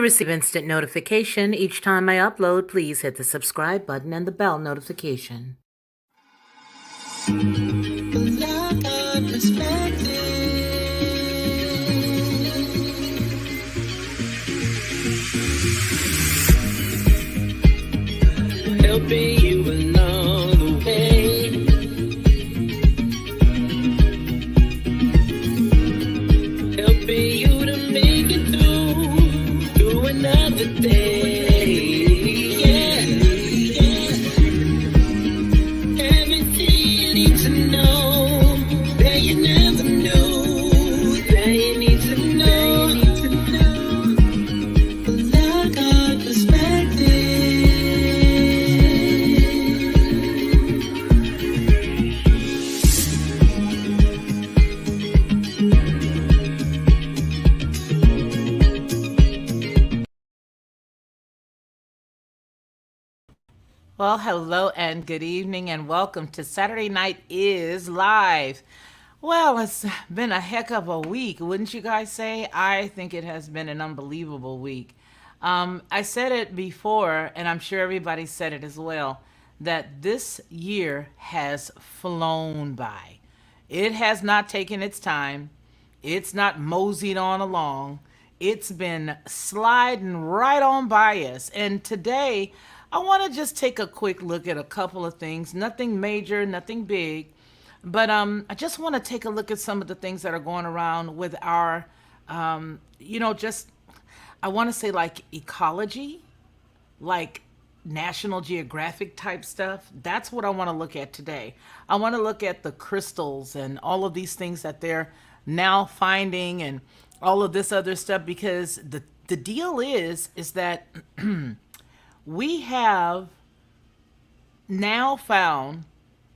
Receive instant notification each time I upload. Please hit the subscribe button and the bell notification. Lockhart Perspective. Helping you along the way. Helping you to make it through another day. Yeah. Everything you need to know that you never knew that you need to know. Lockhart Perspective. Well, hello and good evening, and welcome to Saturday Night is Live. Well, it's been a heck of a week, wouldn't you guys say? I think it has been an unbelievable week. I said it before, and I'm sure everybody said it as well, that this year has flown by. It has not taken its time. It's not moseyed on along. It's been sliding right on by us. And today, I want to just take a quick look at a couple of things. Nothing major, nothing big. But I just want to take a look at some of the things that are going around with our, just, I want to say like ecology, like National Geographic type stuff. That's what I want to look at today. I want to look at the crystals and all of these things that they're now finding and all of this other stuff, because the deal is that we have now found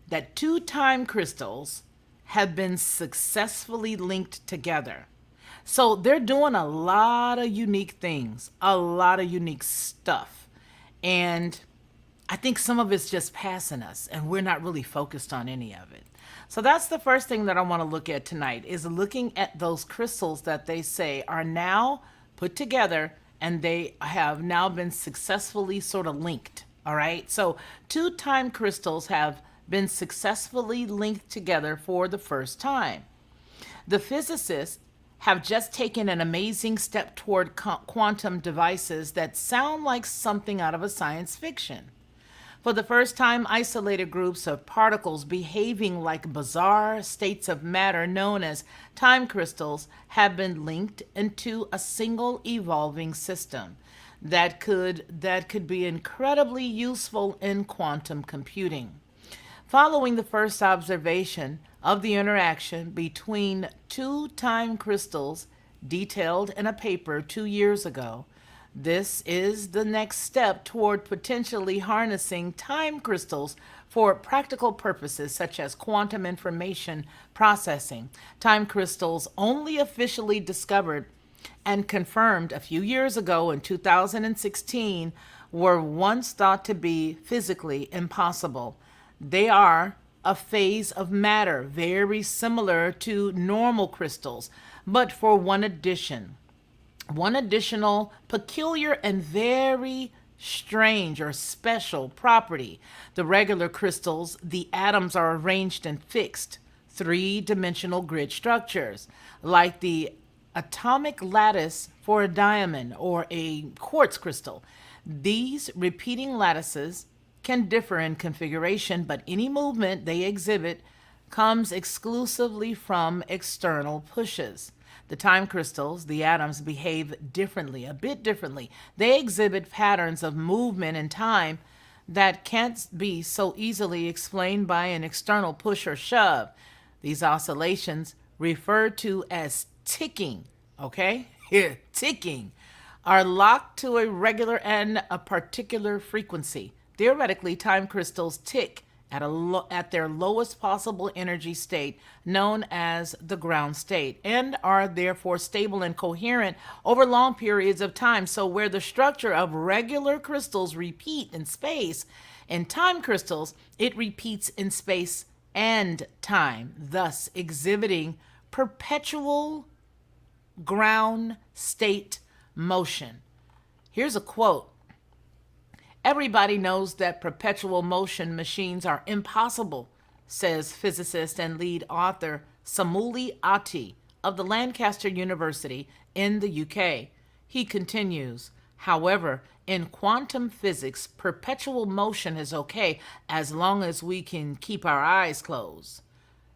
that two time crystals have been successfully linked together. So they're doing a lot of unique things, a lot of unique stuff. And I think some of it's just passing us and we're not really focused on any of it. So that's the first thing that I want to look at tonight, is looking at those crystals that they say are now put together and they have now been successfully sort of linked. All right. So two time crystals have been successfully linked together for the first time. The physicists have just taken an amazing step toward quantum devices that sound like something out of a science fiction. For the first time, isolated groups of particles behaving like bizarre states of matter known as time crystals have been linked into a single evolving system that could be incredibly useful in quantum computing. Following the first observation of the interaction between two time crystals detailed in a paper 2 years ago, this is the next step toward potentially harnessing time crystals for practical purposes such as quantum information processing. Time crystals, only officially discovered and confirmed a few years ago in 2016, were once thought to be physically impossible. They are a phase of matter very similar to normal crystals, but for one additional peculiar and very strange or special property. The regular crystals, the atoms are arranged in fixed three-dimensional grid structures, like the atomic lattice for a diamond or a quartz crystal. These repeating lattices can differ in configuration, but any movement they exhibit comes exclusively from external pushes. The time crystals, the atoms, behave differently, a bit differently. They exhibit patterns of movement and time that can't be so easily explained by an external push or shove. These oscillations, referred to as ticking, okay? Here, ticking, are locked to a regular and a particular frequency. Theoretically, time crystals tick at their lowest possible energy state, known as the ground state, and are therefore stable and coherent over long periods of time. So where the structure of regular crystals repeat in space, in time crystals, it repeats in space and time, thus exhibiting perpetual ground state motion. Here's a quote. Everybody knows that perpetual motion machines are impossible, says physicist and lead author Samuli Ati of the Lancaster University in the UK. He continues, however, in quantum physics, perpetual motion is okay as long as we can keep our eyes closed.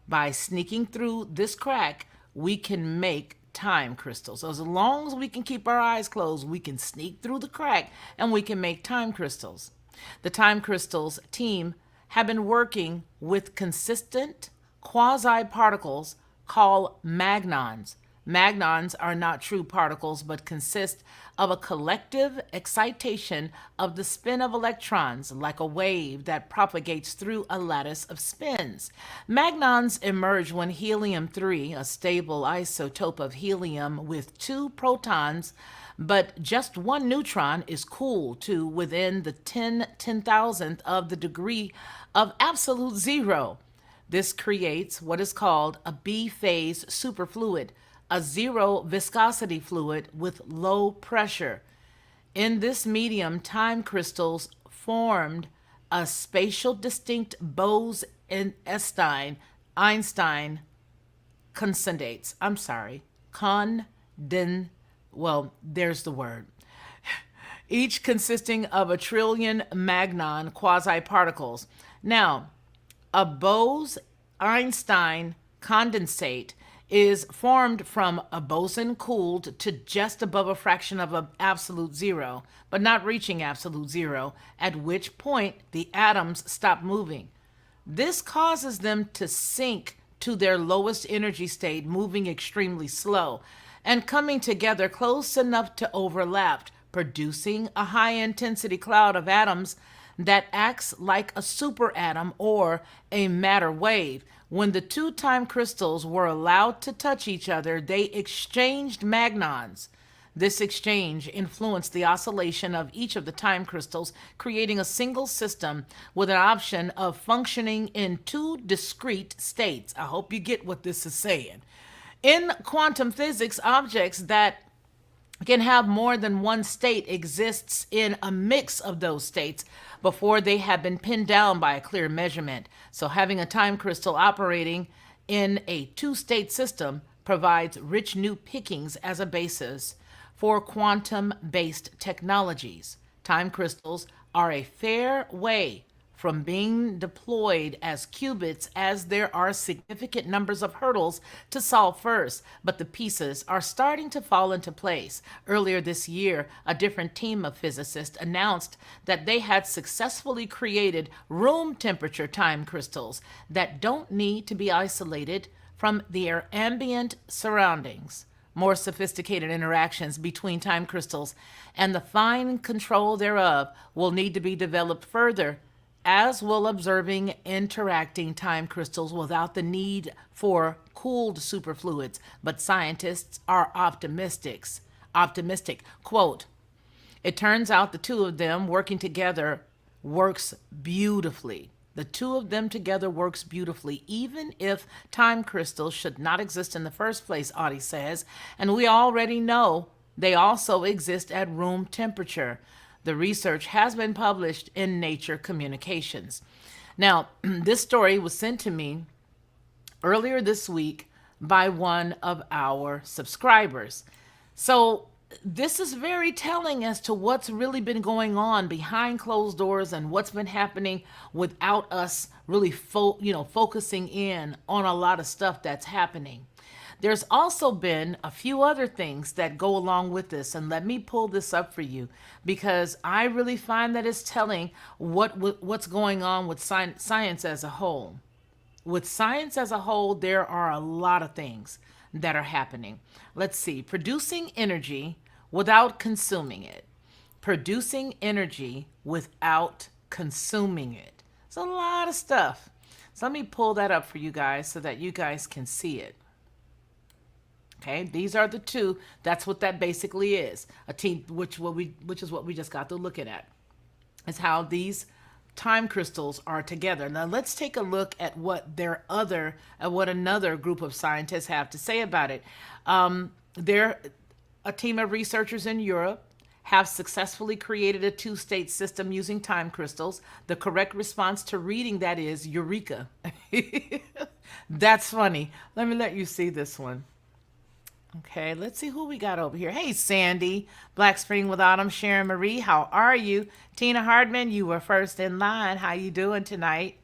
By sneaking through this crack, we can make time crystals. So as long as we can keep our eyes closed, we can sneak through the crack and we can make time crystals. The time crystals team have been working with consistent quasi-particles called magnons. Magnons are not true particles but consist of a collective excitation of the spin of electrons, like a wave that propagates through a lattice of spins. Magnons emerge when helium-3, a stable isotope of helium with 2 protons but just 1 neutron, is cooled to within the 10,000th of the degree of absolute zero. This creates what is called a B-phase superfluid, a zero viscosity fluid with low pressure. In this medium, time crystals formed a spatial distinct Bose-Einstein condensates. There's the word. Each consisting of 1 trillion magnon quasi-particles. Now, a Bose-Einstein condensate is formed from a boson cooled to just above a fraction of an absolute zero, but not reaching absolute zero, at which point the atoms stop moving. This causes them to sink to their lowest energy state, moving extremely slow, and coming together close enough to overlap, producing a high-intensity cloud of atoms that acts like a superatom or a matter wave. When the 2 time crystals were allowed to touch each other, they exchanged magnons. This exchange influenced the oscillation of each of the time crystals, creating a single system with an option of functioning in 2 discrete states. I hope you get what this is saying. In quantum physics, objects that can have more than one state exists in a mix of those states before they have been pinned down by a clear measurement. So having a time crystal operating in a 2-state system provides rich new pickings as a basis for quantum-based technologies. Time crystals are a fair way from being deployed as qubits, as there are significant numbers of hurdles to solve first, but the pieces are starting to fall into place. Earlier this year, a different team of physicists announced that they had successfully created room temperature time crystals that don't need to be isolated from their ambient surroundings. More sophisticated interactions between time crystals and the fine control thereof will need to be developed further, as will observing interacting time crystals without the need for cooled superfluids. But scientists are optimistic. Quote, it turns out the 2 of them working together works beautifully. The 2 of them together works beautifully, even if time crystals should not exist in the first place, Audie says. And we already know they also exist at room temperature. The research has been published in Nature Communications. Now, this story was sent to me earlier this week by one of our subscribers. So this is very telling as to what's really been going on behind closed doors and what's been happening without us really focusing in on a lot of stuff that's happening. There's also been a few other things that go along with this, and let me pull this up for you because I really find that it's telling what's going on with science as a whole. With science as a whole, there are a lot of things that are happening. Let's see. Producing energy without consuming it. Producing energy without consuming it. It's a lot of stuff. So let me pull that up for you guys so that you guys can see it. Okay, these are the 2. That's what that basically is. A team, which is what we just got to looking at, is how these time crystals are together. Now let's take a look at what another group of scientists have to say about it. A team of researchers in Europe have successfully created a two-state system using time crystals. The correct response to reading that is Eureka. That's funny. Let me let you see this one. Okay, let's see who we got over here. Hey, Sandy, Black Spring with Autumn, Sharon Marie, how are you? Tina Hardman, you were first in line. How you doing tonight?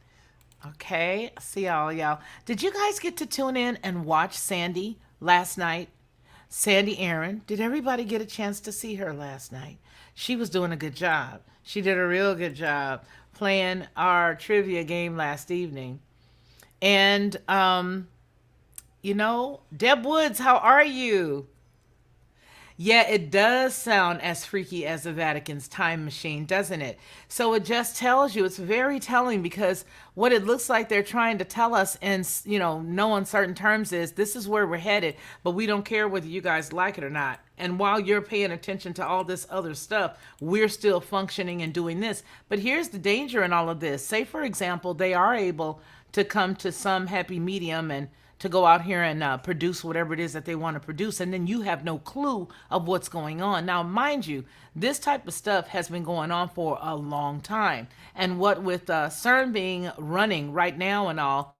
Okay, see all y'all. Did you guys get to tune in and watch Sandy last night? Sandy Aaron, did everybody get a chance to see her last night? She was doing a good job. She did a real good job playing our trivia game last evening. And, Deb Woods, how are you? Yeah, it does sound as freaky as the Vatican's time machine, doesn't it? So it just tells you, it's very telling, because what it looks like they're trying to tell us in, no uncertain terms is this is where we're headed, but we don't care whether you guys like it or not. And while you're paying attention to all this other stuff, we're still functioning and doing this. But here's the danger in all of this. Say, for example, they are able to come to some happy medium and to go out here and produce whatever it is that they want to produce, and then you have no clue of what's going on. Now, mind you, this type of stuff has been going on for a long time. And what with CERN being running right now and all,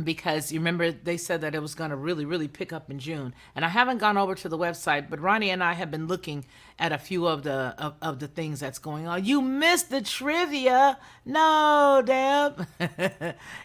because you remember they said that it was going to really, really pick up in June. And I haven't gone over to the website, but Ronnie and I have been looking at a few of the things that's going on. You missed the trivia. No, Deb.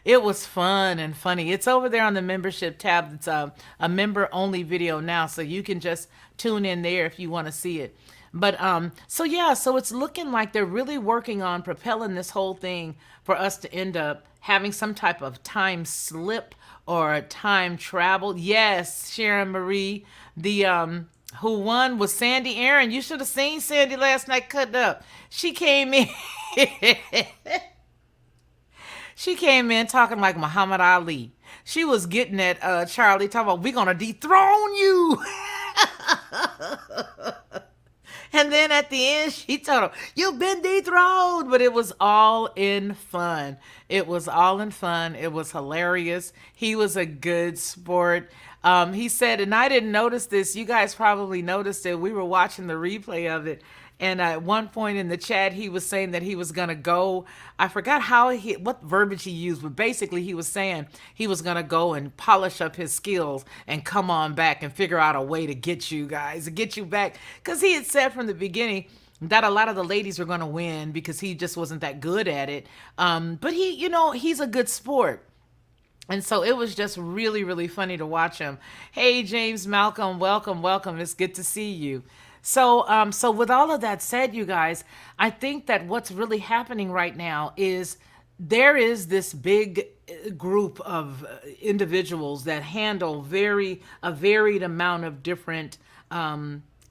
It was fun and funny. It's over there on the membership tab. It's a member only video now, so you can just tune in there if you want to see it. But so it's looking like they're really working on propelling this whole thing for us to end up having some type of time slip or time travel. Yes, Sharon Marie, the who won was Sandy Aaron. You should have seen Sandy last night cut up. She came in. She came in talking like Muhammad Ali. She was getting at Charlie, talking about, we're going to dethrone you. And then at the end, she told him, you've been dethroned. But it was all in fun. It was all in fun. It was hilarious. He was a good sport. He said, and I didn't notice this. You guys probably noticed it. We were watching the replay of it. And at one point in the chat, he was saying that he was going to go. I forgot what verbiage he used, but basically he was saying he was going to go and polish up his skills and come on back and figure out a way to get you guys, to get you back. Because he had said from the beginning that a lot of the ladies were going to win because he just wasn't that good at it. But he's a good sport. And so it was just really, really funny to watch him. Hey, James Malcolm, welcome. It's good to see you. So with all of that said, you guys, I think that what's really happening right now is there is this big group of individuals that handle a varied amount of different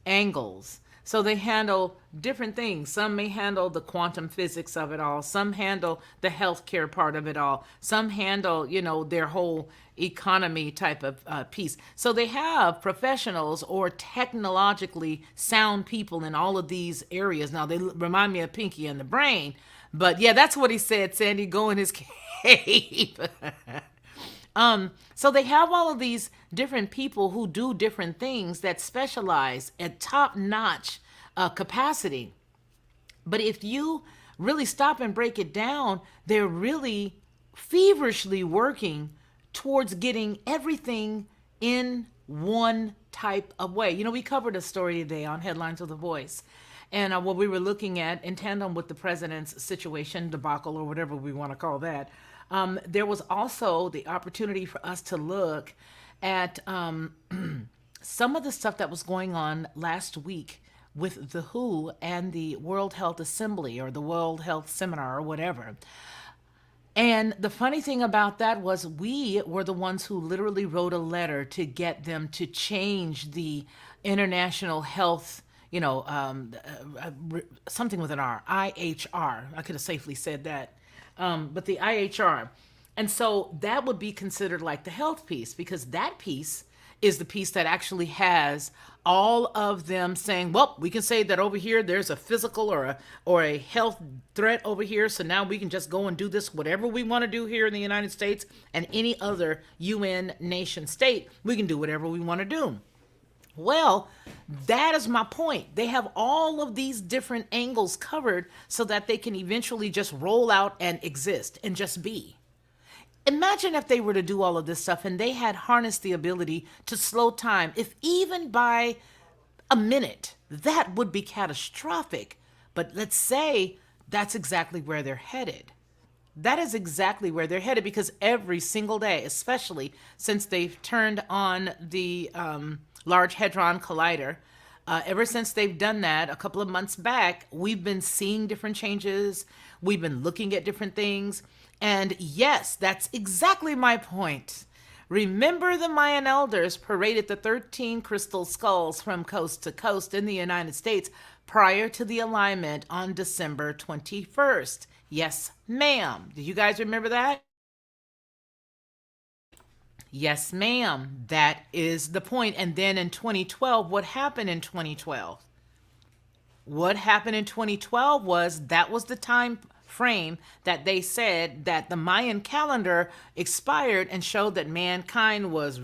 angles. So they handle different things. Some may handle the quantum physics of it all. Some handle the healthcare part of it all. Some handle, their whole economy type of piece. So they have professionals or technologically sound people in all of these areas. Now, they remind me of Pinky and the Brain. But yeah, that's what he said, Sandy, go in his cave. So they have all of these different people who do different things that specialize at top-notch capacity. But if you really stop and break it down, they're really feverishly working towards getting everything in one type of way. We covered a story today on Headlines with a Voice. And what we were looking at in tandem with the president's situation, debacle, or whatever we want to call that, there was also the opportunity for us to look at some of the stuff that was going on last week with the WHO and the World Health Assembly or the World Health Seminar or whatever. And the funny thing about that was we were the ones who literally wrote a letter to get them to change the international health, something with an R, IHR. I could have safely said that. But the IHR. And so that would be considered like the health piece, because that piece is the piece that actually has all of them saying, well, we can say that over here there's a physical or a health threat over here, so now we can just go and do this, whatever we want to do here in the United States and any other UN nation state, we can do whatever we want to do. Well, that is my point. They have all of these different angles covered so that they can eventually just roll out and exist and just be. Imagine if they were to do all of this stuff and they had harnessed the ability to slow time, if even by a minute. That would be catastrophic. But let's say that's exactly where they're headed. That is exactly where they're headed, because every single day, especially since they've turned on the Large Hadron Collider, ever since they've done that a couple of months back, we've been seeing different changes. We've been looking at different things. And yes, that's exactly my point. Remember, the Mayan elders paraded the 13 crystal skulls from coast to coast in the United States prior to the alignment on December 21st. Yes, ma'am. Do you guys remember that? Yes, ma'am. That is the point. And then in 2012, what happened in 2012? What happened in 2012 was that was the time frame that they said that the Mayan calendar expired and showed that mankind was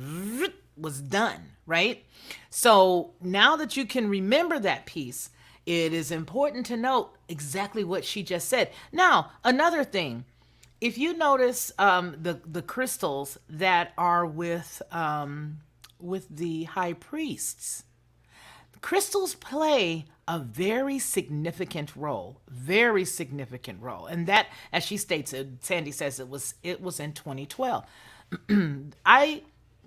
done, right? So now that you can remember that piece, it is important to note exactly what she just said. Now, another thing, if you notice the crystals that are with the high priests, crystals play a very significant role, and that, as she states, Sandy says it was in 2012. I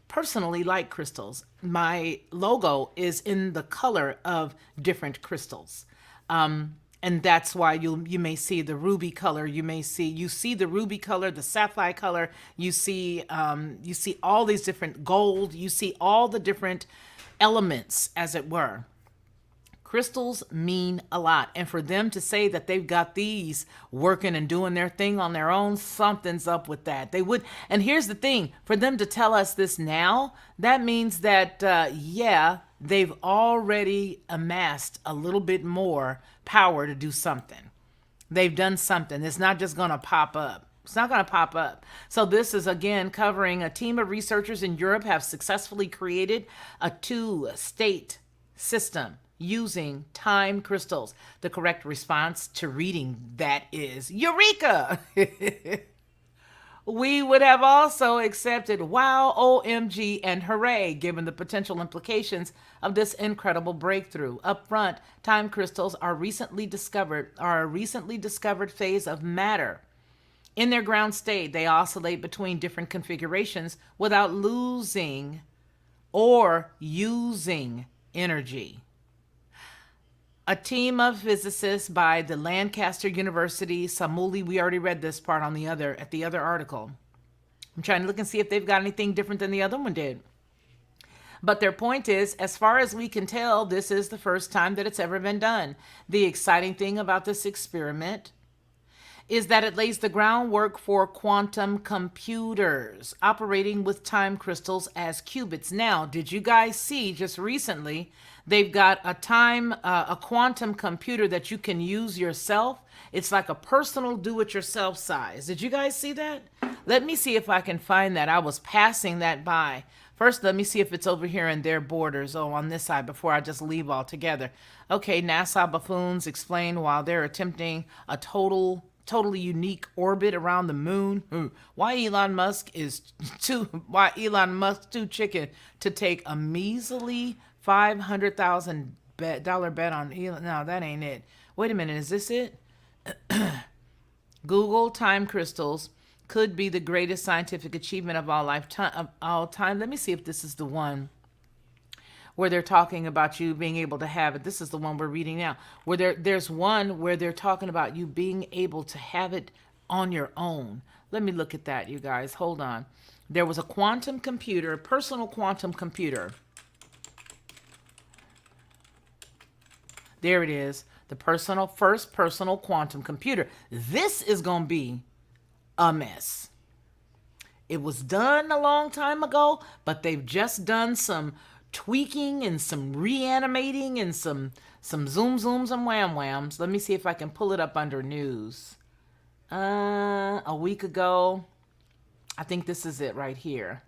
personally like crystals. My logo is in the color of different crystals. And that's why you may see the ruby color. You see the ruby color, the sapphire color. You see all these different gold. You see all the different elements, as it were. Crystals mean a lot. And for them to say that they've got these working and doing their thing on their own, something's up with that. They would. And here's the thing, for them to tell us this now, that means that, yeah, they've already amassed a little bit more power to do something. They've done something. It's not just going to pop up. It's not going to pop up. So this is, again, covering a team of researchers in Europe have successfully created a two-state system using time crystals. The correct response to reading that is Eureka! We would have also accepted wow, OMG, and hooray, given the potential implications of this incredible breakthrough. Up front, time crystals are a recently discovered phase of matter. In their ground state, they oscillate between different configurations without losing or using energy. A team of physicists by the Lancaster University, Samuli, we already read this part on the other article. I'm trying to look and see if they've got anything different than the other one did. But their point is, as far as we can tell, this is the first time that it's ever been done. The exciting thing about this experiment is that it lays the groundwork for quantum computers operating with time crystals as qubits. Now, did you guys see just recently they've got a quantum computer that you can use yourself? It's like a personal do-it-yourself size. Did you guys see that? Let me see if I can find that. I was passing that by. First, let me see if it's over here in their borders. Oh, on this side, before I just leave altogether. Okay, NASA buffoons explain while they're attempting a totally unique orbit around the moon. Why Elon Musk too chicken to take a measly $500,000 bet on Elon. No, that ain't it. Wait a minute, is this it? Google time crystals could be the greatest scientific achievement of all time. Let me see if this is the one where they're talking about you being able to have it. This is the one we're reading now. Where there's one where they're talking about you being able to have it on your own. Let me look at that, you guys. Hold on. There was a quantum computer, a personal quantum computer. There it is. The first personal quantum computer. This is going to be a mess. It was done a long time ago, but they've just done some tweaking and some reanimating and some zooms and whams. Let me see if I can pull it up under news. A week ago, I think this is it right here.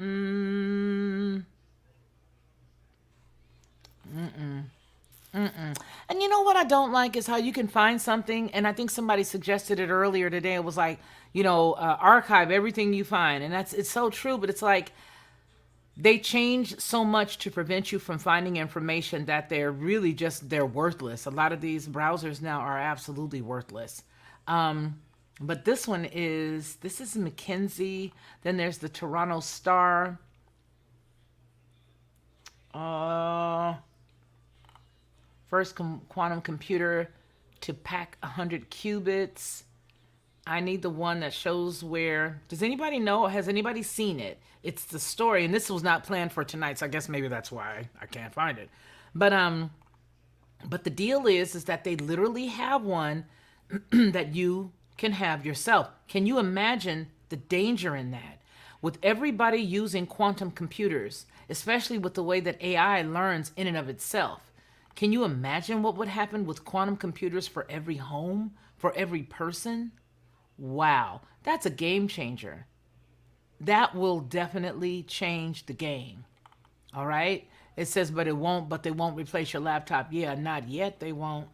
Mm, and you know what I don't like is how you can find something, and I think somebody suggested it earlier today. It was like, archive everything you find, and it's so true. But it's like they change so much to prevent you from finding information that they're worthless. A lot of these browsers now are absolutely worthless. But this is McKinsey. Then there's the Toronto Star. Uh, First quantum computer to pack 100 qubits. I need the one that shows where. Does anybody know? Has anybody seen it? It's the story, and this was not planned for tonight, so I guess maybe that's why I can't find it. But the deal is that they literally have one that you can have yourself. Can you imagine the danger in that? With everybody using quantum computers, especially with the way that AI learns in and of itself, can you imagine what would happen with quantum computers for every home, for every person? Wow, that's a game changer. That will definitely change the game. All right? It says, but they won't replace your laptop. Yeah, not yet. They won't.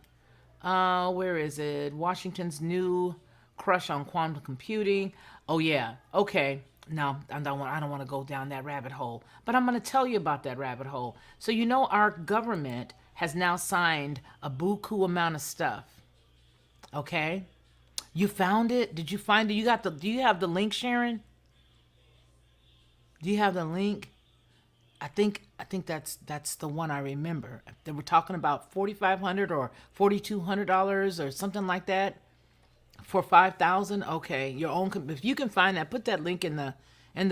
Where is it? Washington's new crush on quantum computing. Oh yeah. Okay. No, I don't want to go down that rabbit hole. But I'm going to tell you about that rabbit hole. So our government has now signed a buku amount of stuff. Okay? You found it? Did you find it? Do you have the link, Sharon? Do you have the link? I think that's the one I remember. They were talking about $4,500 or $4,200 or something like that for 5,000. Okay, your own. If you can find that, put that link in the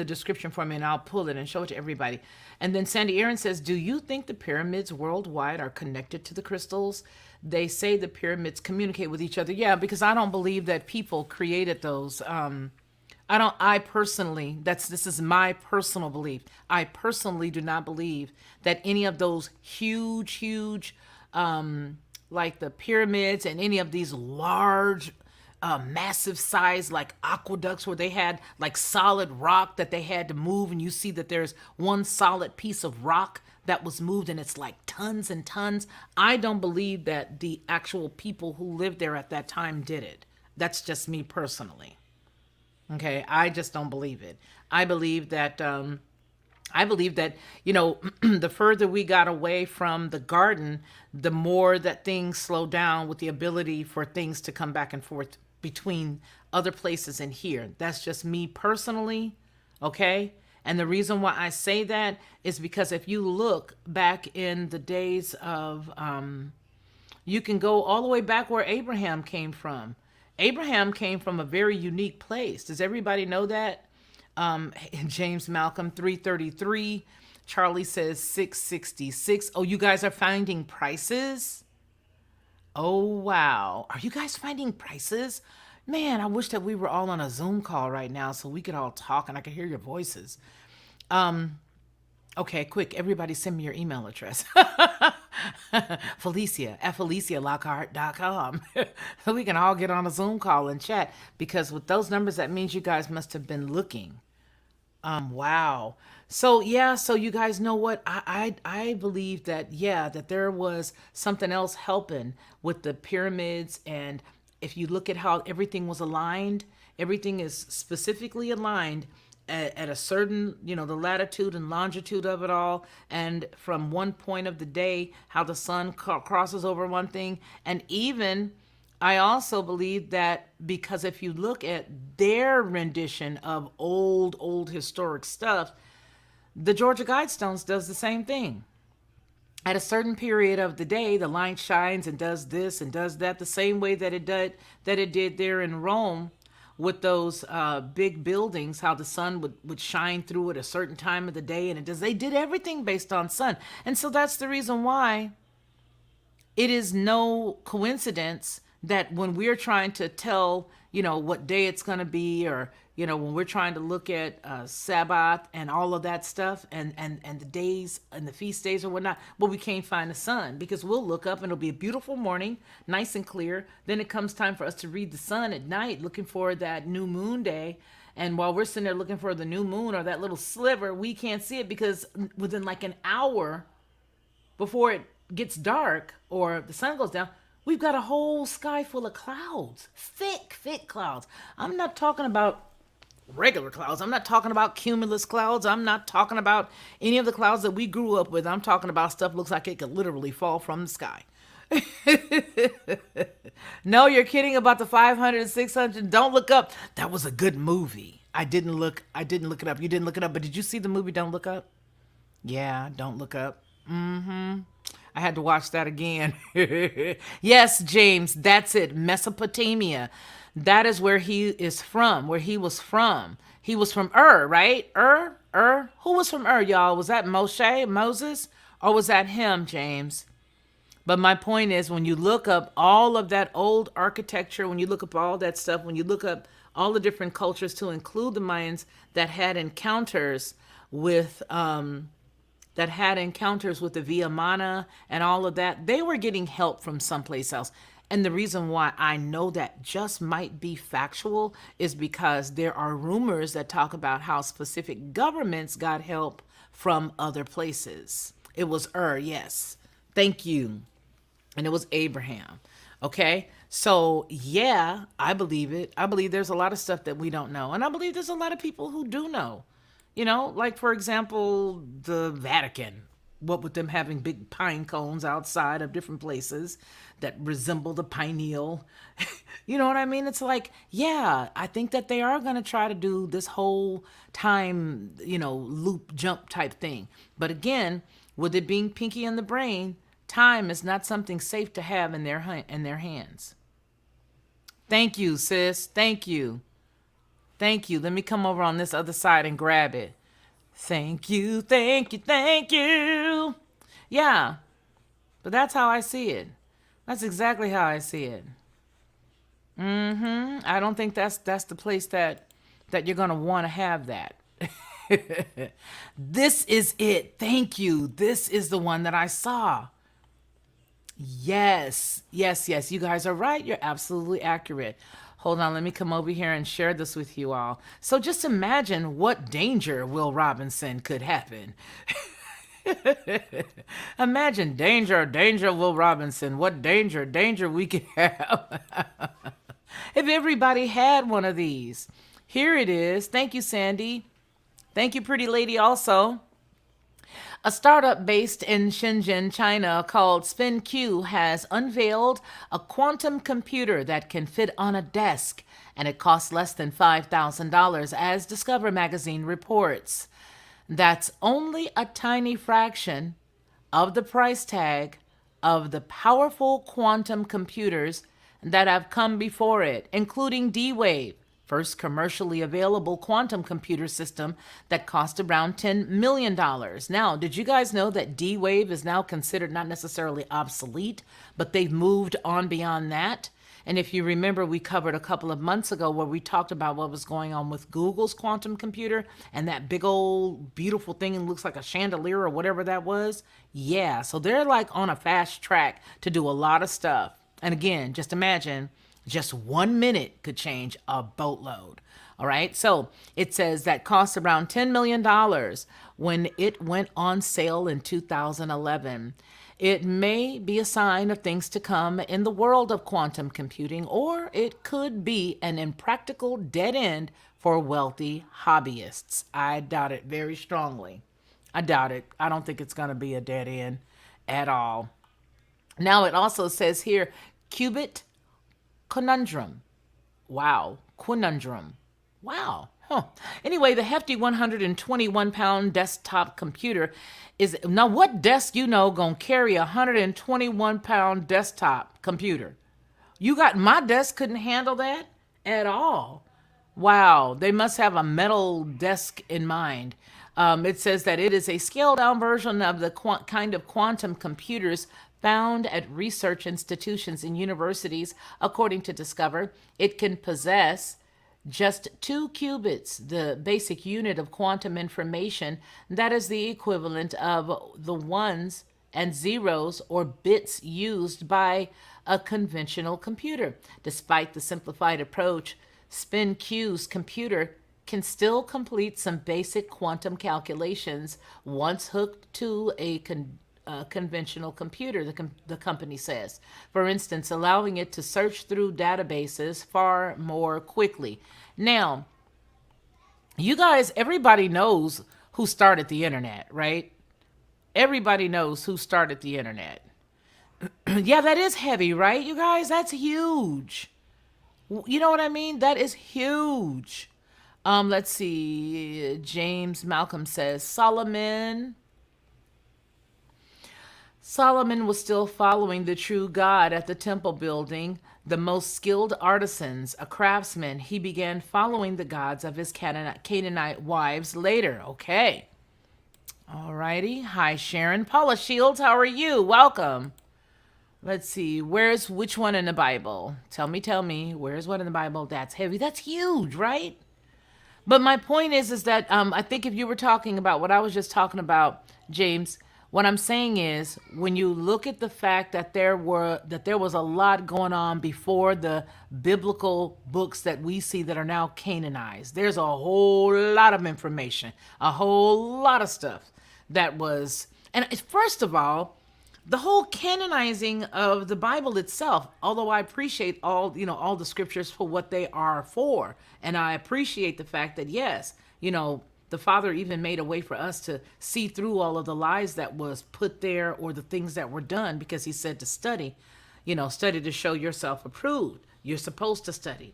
description for me, and I'll pull it and show it to everybody. And then Sandy Aaron says, "Do you think the pyramids worldwide are connected to the crystals? They say the pyramids communicate with each other." Yeah, because I don't believe that people created those. I personally, this is my personal belief. I personally do not believe that any of those huge, like the pyramids and any of these large, massive size, like aqueducts where they had like solid rock that they had to move. And you see that there's one solid piece of rock that was moved and it's like tons and tons. I don't believe that the actual people who lived there at that time did it. That's just me personally. Okay, I just don't believe it. I believe that the further we got away from the garden, the more that things slow down with the ability for things to come back and forth between other places and here. That's just me personally, okay? And the reason why I say that is because if you look back in the days of you can go all the way back where Abraham came from. Abraham came from a very unique place. Does everybody know that? James Malcolm 333. Charlie says 666. Oh, you guys are finding prices? Oh, wow. Are you guys finding prices? Man, I wish that we were all on a Zoom call right now so we could all talk and I could hear your voices. Okay, quick. Everybody send me your email address. Felicia at FeliciaLockhart.com. So we can all get on a Zoom call and chat, because with those numbers, that means you guys must have been looking. Wow. So yeah, so you guys know what? I believe that, yeah, that there was something else helping with the pyramids. And if you look at how everything was aligned, everything is specifically aligned at a certain, the latitude and longitude of it all, and from one point of the day, how the sun crosses over one thing. And even, I also believe that because if you look at their rendition of old historic stuff, the Georgia Guidestones does the same thing. At a certain period of the day, the light shines and does this and does that, the same way that it did there in Rome, with those big buildings, how the sun would shine through at a certain time of the day. And they did everything based on sun. And so that's the reason why it is no coincidence that when we're trying to tell, what day it's going to be, or, when we're trying to look at Sabbath and all of that stuff, and the days and the feast days or whatnot, well, we can't find the sun, because we'll look up and it'll be a beautiful morning, nice and clear. Then it comes time for us to read the sun at night, looking for that new moon day. And while we're sitting there looking for the new moon or that little sliver, we can't see it because within like an hour before it gets dark or the sun goes down, we've got a whole sky full of clouds, thick clouds. I'm not talking about regular clouds. I'm not talking about cumulus clouds. I'm not talking about any of the clouds that we grew up with. I'm talking about stuff looks like it could literally fall from the sky. No, you're kidding about the 500, 600. Don't look up. That was a good movie. I didn't look it up. You didn't look it up, but did you see the movie Don't Look Up? Yeah, Don't Look Up. I had to watch that again. Yes, James, that's it. Mesopotamia. That is where he is from, where he was from. He was from right? Who was from y'all? Was that Moses? Or was that him, James? But my point is, when you look up all of that old architecture, when you look up all that stuff, when you look up all the different cultures to include the Mayans that had encounters with the Vimana and all of that, they were getting help from someplace else. And the reason why I know that just might be factual is because there are rumors that talk about how specific governments got help from other places. It was yes. Thank you. And it was Abraham. Okay. So yeah, I believe it. I believe there's a lot of stuff that we don't know. And I believe there's a lot of people who do know. You know, like for example, the Vatican. What with them having big pine cones outside of different places that resemble the pineal. You know what I mean? It's like, yeah, I think that they are going to try to do this whole time, loop jump type thing. But again, with it being pinky in the brain, time is not something safe to have in their hands. Thank you, sis. Thank you. Thank you. Let me come over on this other side and grab it. Thank you, thank you, thank you. Yeah, but that's how I see it. That's exactly how I see it. I don't think that's the place that you're going to want to have that. This is it. Thank you. This is the one that I saw. Yes. You guys are right. You're absolutely accurate. Hold on, let me come over here and share this with you all. So just imagine what danger Will Robinson could happen. Imagine danger, Will Robinson. What danger we could have if everybody had one of these. Here it is. Thank you, Sandy. Thank you, pretty lady, also. A startup based in Shenzhen, China called SpinQ has unveiled a quantum computer that can fit on a desk, and it costs less than $5,000, as Discover magazine reports. That's only a tiny fraction of the price tag of the powerful quantum computers that have come before it, including D-Wave, first commercially available quantum computer system that cost around $10 million. Now, did you guys know that D-Wave is now considered not necessarily obsolete, but they've moved on beyond that? And if you remember, we covered a couple of months ago where we talked about what was going on with Google's quantum computer and that big old beautiful thing and looks like a chandelier or whatever that was. Yeah, so they're like on a fast track to do a lot of stuff. And again, just imagine just 1 minute could change a boatload. All right. So it says that cost around $10 million when it went on sale in 2011. It may be a sign of things to come in the world of quantum computing, or it could be an impractical dead end for wealthy hobbyists. I doubt it very strongly. I doubt it. I don't think it's going to be a dead end at all. Now it also says here, qubit conundrum. Wow. Conundrum. Wow. Huh. Anyway, the hefty 121-pound desktop computer is... Now, what desk gonna carry a 121-pound desktop computer? My desk couldn't handle that at all. Wow. They must have a metal desk in mind. It says that it is a scaled-down version of the kind of quantum computers found at research institutions and universities. According to Discover, it can possess just 2 qubits, the basic unit of quantum information. That is the equivalent of the ones and zeros or bits used by a conventional computer. Despite the simplified approach, SpinQ's computer can still complete some basic quantum calculations once hooked to a conventional computer, the company says. For instance, allowing it to search through databases far more quickly. Now, you guys, everybody knows who started the internet, right? Everybody knows who started the internet. Yeah, that is heavy, right, you guys? That's huge. You know what I mean? That is huge. Let's see. James Malcolm says Solomon was still following the true God at the temple building. The most skilled artisans, a craftsman, he began following the gods of his Canaanite wives later. Okay. Alrighty. Hi, Sharon. Paula Shields, how are you? Welcome. Let's see. Which one in the Bible? Tell me. Where's one in the Bible? That's heavy. That's huge, right? But my point is that I think if you were talking about what I was just talking about, James, what I'm saying is when you look at the fact that there was a lot going on before the biblical books that we see that are now canonized, there's a whole lot of information, a whole lot of stuff that was. And first of all, the whole canonizing of the Bible itself, although I appreciate all the scriptures for what they are for, and I appreciate the fact that yes, the Father even made a way for us to see through all of the lies that was put there or the things that were done, because he said to study, study to show yourself approved. You're supposed to study.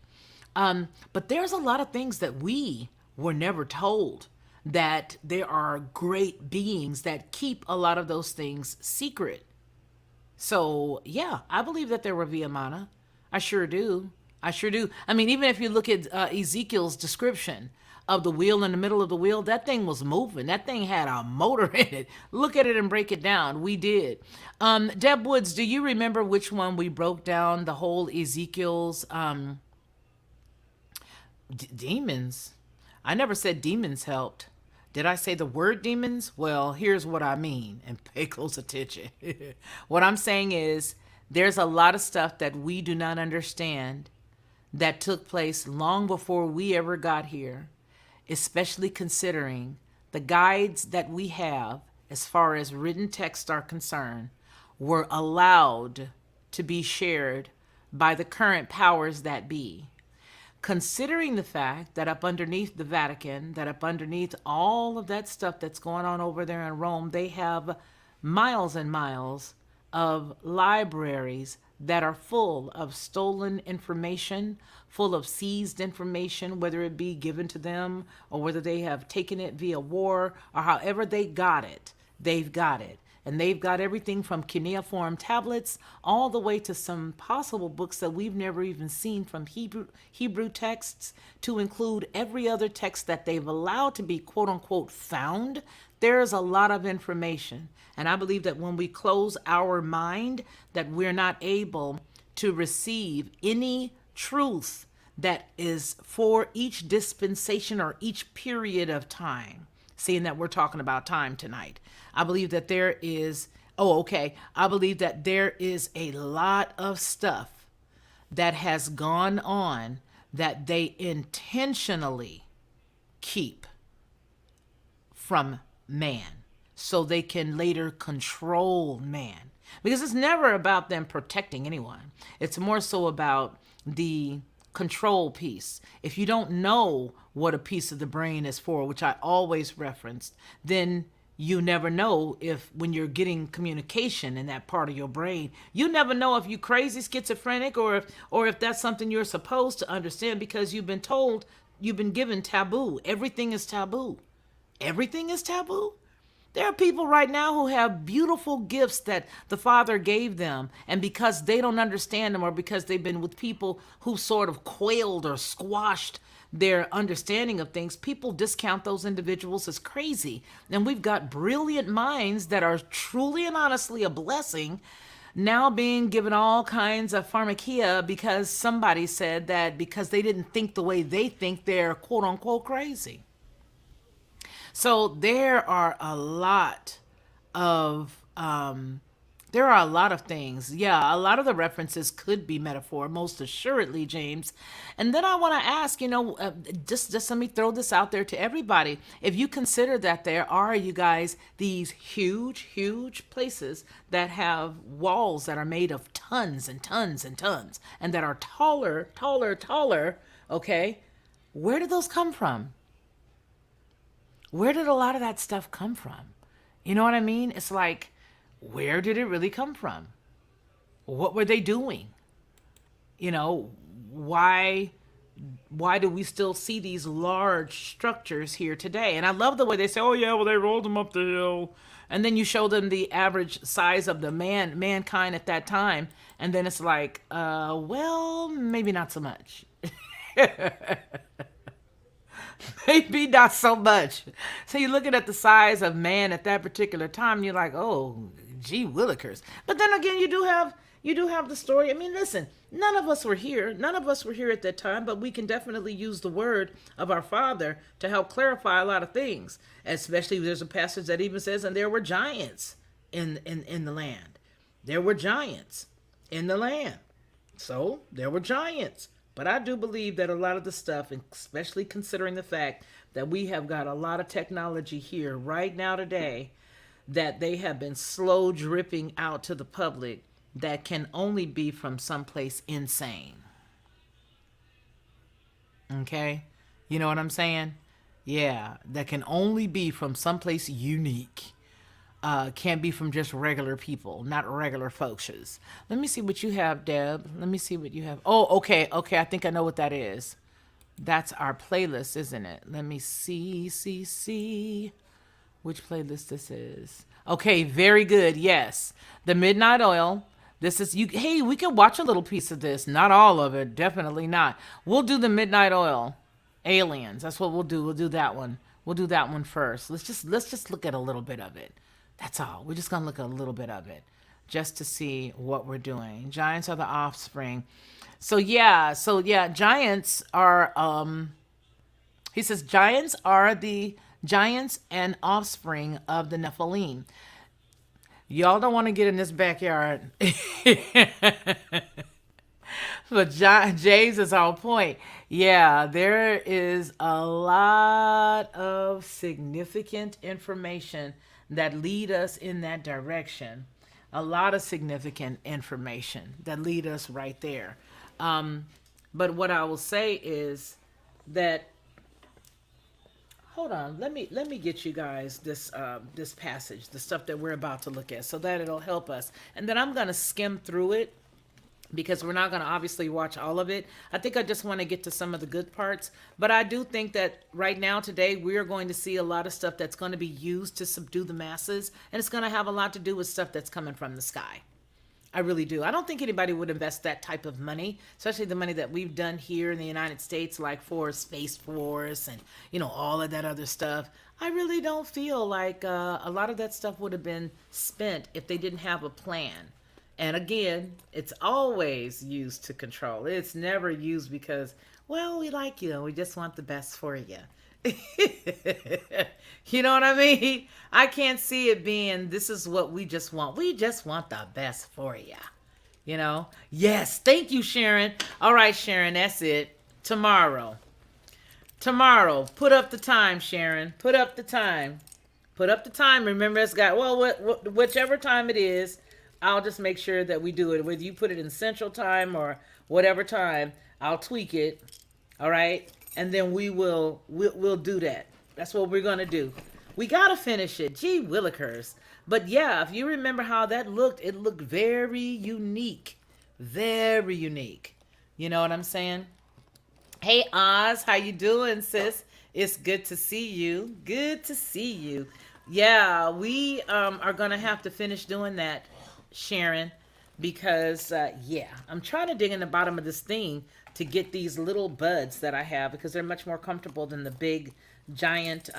But there's a lot of things that we were never told, that there are great beings that keep a lot of those things secret. So, yeah, I believe that there were Viamana. I sure do. I mean, even if you look at Ezekiel's description of the wheel in the middle of the wheel, that thing was moving. That thing had a motor in it. Look at it and break it down. We did. Deb Woods, do you remember which one we broke down the whole Ezekiel's demons? I never said demons helped. Did I say the word demons? Well, here's what I mean, and pay close attention. What I'm saying is there's a lot of stuff that we do not understand that took place long before we ever got here, especially considering the guides that we have as far as written texts are concerned were allowed to be shared by the current powers that be. Considering the fact that up underneath the Vatican, that up underneath all of that stuff that's going on over there in Rome, they have miles and miles of libraries that are full of stolen information, full of seized information, whether it be given to them or whether they have taken it via war or however they got it, they've got it. And they've got everything from cuneiform tablets all the way to some possible books that we've never even seen, from Hebrew texts to include every other text that they've allowed to be quote unquote found. There's a lot of information. And I believe that when we close our mind, that we're not able to receive any truth that is for each dispensation or each period of time. Seeing that we're talking about time tonight, I believe that there is, I believe that there is a lot of stuff that has gone on that they intentionally keep from man so they can later control man. Because it's never about them protecting anyone. It's more so about the control piece. If you don't know what a piece of the brain is for, which I always referenced, then you never know if when you're getting communication in that part of your brain, you never know if you're crazy, schizophrenic, or if that's something you're supposed to understand, because you've been told, you've been given taboo. Everything is taboo. Everything is taboo. There are people right now who have beautiful gifts that the Father gave them, and because they don't understand them, or because they've been with people who sort of quailed or squashed their understanding of things, people discount those individuals as crazy. And we've got brilliant minds that are truly and honestly a blessing now being given all kinds of pharmakia because somebody said that because they didn't think the way they think, they're quote unquote crazy. So there are a lot of There are a lot of things. Yeah, a lot of the references could be metaphor, most assuredly, James. And then I want to ask, just let me throw this out there to everybody. If you consider that there are, you guys, these huge, huge places that have walls that are made of tons and tons and tons, and that are taller, taller, taller, okay, where did those come from? Where did a lot of that stuff come from? You know what I mean? It's like, where did it really come from? What were they doing? You know, why do we still see these large structures here today? And I love the way they say, "Oh yeah, well they rolled them up the hill," and then you show them the average size of the mankind at that time, and then it's like, well, maybe not so much. Maybe not so much. So you're looking at the size of man at that particular time, and you're like, oh, gee willikers. But then again, you do have the story. I mean, listen, none of us were here. None of us were here at that time, but we can definitely use the word of our Father to help clarify a lot of things. Especially there's a passage that even says, and there were giants in the land. There were giants in the land. So there were giants. But I do believe that a lot of the stuff, especially considering the fact that we have got a lot of technology here right now today, that they have been slow dripping out to the public, that can only be from someplace insane. Okay? You know what I'm saying? Yeah, that can only be from someplace unique. Can't be from just regular people, not regular folks. Let me see what you have, Deb. Let me see what you have. Oh, okay, okay. I think I know what that is. That's our playlist, isn't it? Let me see which playlist this is. Okay, very good. Yes, the Midnight Oil. This is you. Hey, we can watch a little piece of this. Not all of it. Definitely not. We'll do the Midnight Oil. Aliens. That's what we'll do. We'll do that one. We'll do that one first. Let's just look at a little bit of it. That's all. We're just going to look at a little bit of it just to see what we're doing. Giants are the offspring. So yeah, giants are he says giants are the giants and offspring of the Nephilim. Y'all don't want to get in this backyard. But James is on point. Yeah, there is a lot of significant information that lead us in that direction. A lot of significant information that lead us right there. But what I will say is that, hold on, let me get you guys this passage, the stuff that we're about to look at, so that it'll help us. And then I'm gonna skim through it because we're not going to obviously watch all of it. I think I just want to get to some of the good parts. But I do think that right now, today, we're going to see a lot of stuff that's going to be used to subdue the masses. And it's going to have a lot to do with stuff that's coming from the sky. I really do. I don't think anybody would invest that type of money, especially the money that we've done here in the United States, like for Space Force and, all of that other stuff. I really don't feel like a lot of that stuff would have been spent if they didn't have a plan. And again, it's always used to control. It's never used because, well, we like you and we just want the best for you. You know what I mean? I can't see it being, this is what we just want. We just want the best for you. Yes, thank you, Sharon. All right, Sharon, that's it. Tomorrow, put up the time, Sharon. Put up the time. Remember, it's got, whichever time it is, I'll just make sure that we do it. Whether you put it in Central Time or whatever time, I'll tweak it. All right, and then we'll do that. That's what we're gonna do. We gotta finish it. Gee willikers. But yeah, if you remember how that looked, it looked very unique. Very unique. You know what I'm saying? Hey Oz, how you doing, sis? It's good to see you. Good to see you. Yeah, we are gonna have to finish doing that, Sharon, because I'm trying to dig in the bottom of this thing to get these little buds that I have, because they're much more comfortable than the big giant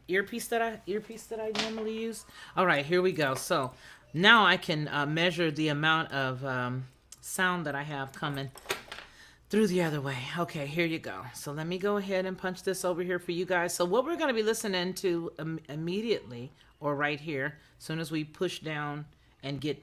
earpiece that I normally use. All right, here we go. So now I can measure the amount of sound that I have coming through the other way. Okay, here you go. So let me go ahead and punch this over here for you guys. So what we're going to be listening to immediately, or right here, as soon as we push down and get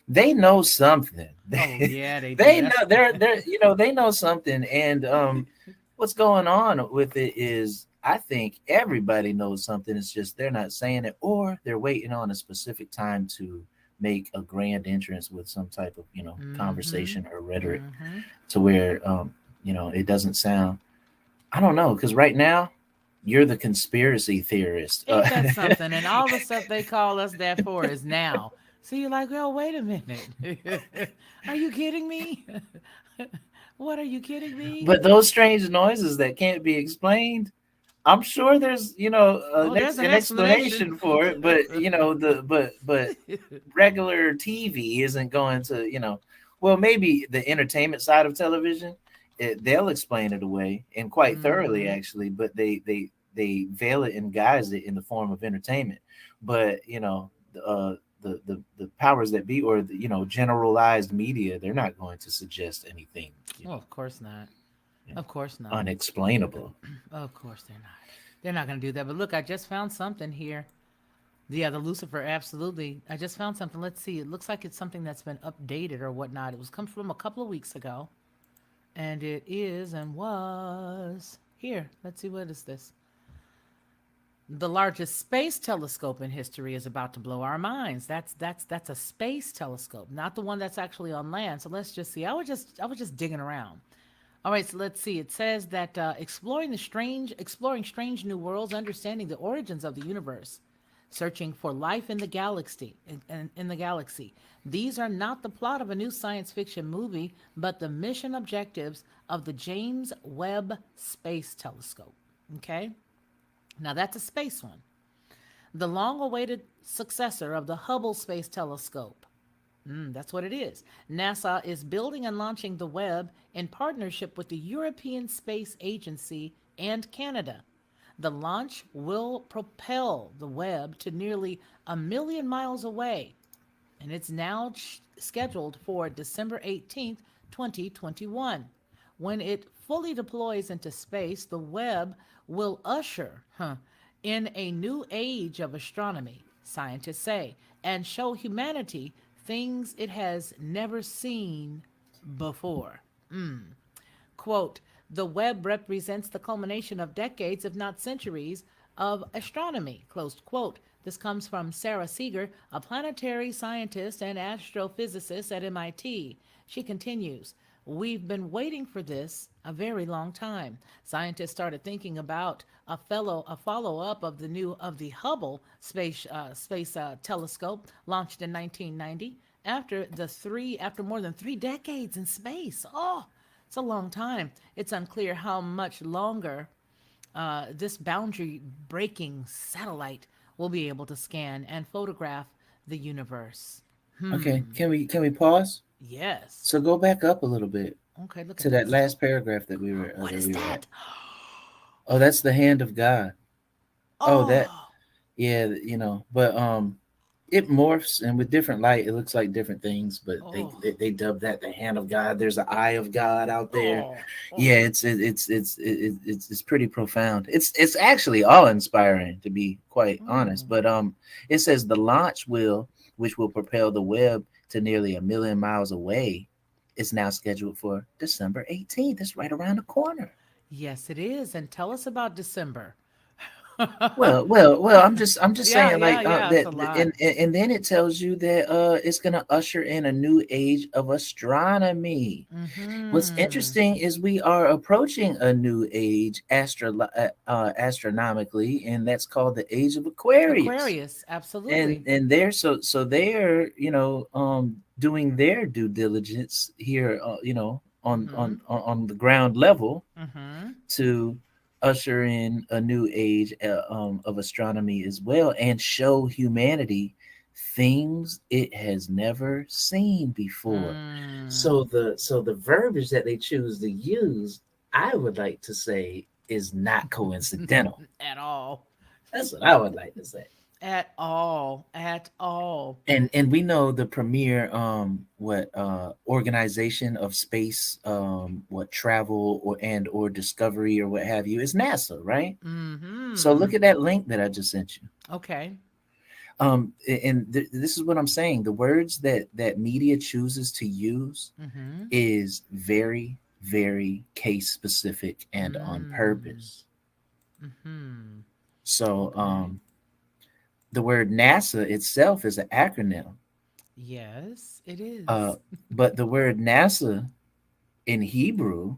they know something. Oh yeah, they do. They know That's they're they know something, and what's going on with it is I think everybody knows something. It's just they're not saying it, or they're waiting on a specific time to make a grand entrance with some type of mm-hmm. conversation or rhetoric Mm-hmm. to where it doesn't sound. I don't know, because right now you're the conspiracy theorist. Ain't that something? And all the stuff they call us that for is now. So you're like, well, wait a minute. Are you kidding me? What are you kidding me? But those strange noises that can't be explained, I'm sure there's Oh, there's an an explanation. explanation for it, but but regular TV isn't going to well, maybe the entertainment side of television, they'll explain it away and quite thoroughly Mm-hmm. actually, but they veil it and guise it in the form of entertainment. But the powers that be, or the generalized media, they're not going to suggest anything Well, of course not. Of course not. unexplainable. Of course they're not. They're not going to do that. But look, I just found something here. Yeah, the Lucifer, absolutely. I just found something. Let's see. It looks like it's something that's been updated or whatnot. It was come from a couple of weeks ago, and it is and was here. Let's see. What is this? The largest space telescope in history is about to blow our minds. That's a space telescope, not the one that's actually on land. So let's just see. I was just digging around. All right, so let's see. It says that exploring strange new worlds, understanding the origins of the universe, searching for life in the galaxy. In the galaxy, these are not the plot of a new science fiction movie, but the mission objectives of the James Webb Space Telescope. Okay, now that's a space one. The long-awaited successor of the Hubble Space Telescope. That's what it is. NASA is building and launching the Webb in partnership with the European Space Agency and Canada. The launch will propel the Webb to nearly a million miles away, and it's now scheduled for December 18th, 2021. When it fully deploys into space, the Webb will usher in a new age of astronomy, scientists say, and show humanity things it has never seen before. Quote, the Webb represents the culmination of decades, if not centuries, of astronomy, close quote. This comes from Sarah Seeger, a planetary scientist and astrophysicist at MIT. She continues, we've been waiting for this a very long time. Scientists started thinking about a follow-up of the Hubble space telescope launched in 1990 after more than 3 decades in space. Oh, it's a long time. It's unclear how much longer this boundary breaking satellite will be able to scan and photograph the universe. Okay, can we pause? Yes. So go back up a little bit Okay, look to at that this. last paragraph that we were What is at. that? Oh, that's the hand of God. Oh, that Oh, yeah, but it morphs, and with different light, it looks like different things. But oh, they dub that the hand of God. There's an eye of God out there. oh, Yeah, oh. it's pretty profound. It's actually awe inspiring, to be quite honest. Mm. But it says the launch which will propel the Webb to nearly a million miles away, is now scheduled for December 18th. It's right around the corner. Yes, it is. And tell us about December. Well. I'm just Yeah, saying, yeah, like yeah. It's that, a lot. and then it tells you that it's gonna usher in a new age of astronomy. What's Mm-hmm. interesting is we are approaching a new age astronomically, and that's called the age of Aquarius. Aquarius, And absolutely. they're so they're doing their due diligence here, Mm-hmm. on the ground level Mm-hmm. to usher in a new age of astronomy as well, and show humanity things it has never seen before. Mm. So the verbiage that they choose to use, I would like to say, is not coincidental. At all. That's what I would like to say. At all. At all. And we know the premier organization of space travel or discovery or what have you is NASA, right? So Mm-hmm. look at that link that I just sent you. Okay. This is what I'm saying. The words that media chooses to use Mm-hmm. is very, very case specific and on Mm. purpose. Mm-hmm. So Okay. the word NASA itself is an acronym, Yes, it uh, is. but the word NASA in Hebrew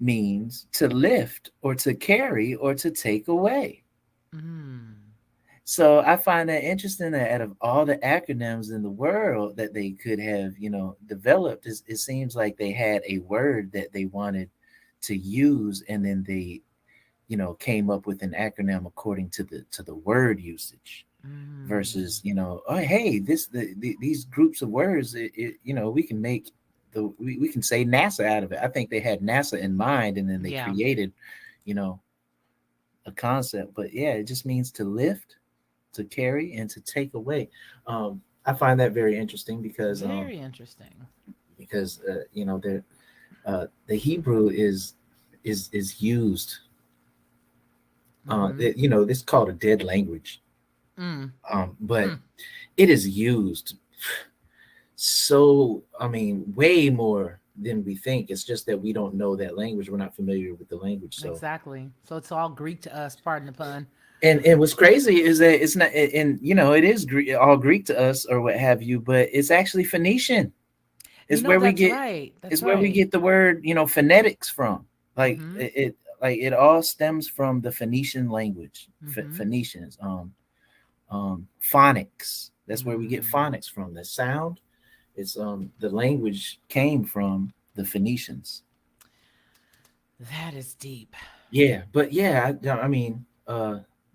means to lift or to carry or to take away. Mm. So I find that interesting that out of all the acronyms in the world that they could have, developed, it seems like they had a word that they wanted to use, and then they, came up with an acronym according to the word usage. Mm. Versus, oh hey, these groups of words, we can make we can say NASA out of it. I think they had NASA in mind, and then they Yeah. created, you know, a concept. But yeah, it just means to lift, to carry, and to take away. I find that very interesting Very interesting. because the Hebrew is used. Mm-hmm. It's called a dead language, Mm. but Hmm. it is used so, I mean, way more than we think. It's just that we don't know that language. We're not familiar with the language. So, Exactly. So it's all Greek to us. Pardon the pun. and what's crazy is that it's not, and it is all Greek to us or what have you, but it's actually Phoenician. You It's know, where we that's get right. it's That's where we right. get the word, phonetics from. Like Mm-hmm. it all stems from the Phoenician language, Mm-hmm. Phoenicians, phonics. That's where we get Mm. phonics from. The sound. It's the language came from the Phoenicians. That is deep. Yeah, but yeah, I mean,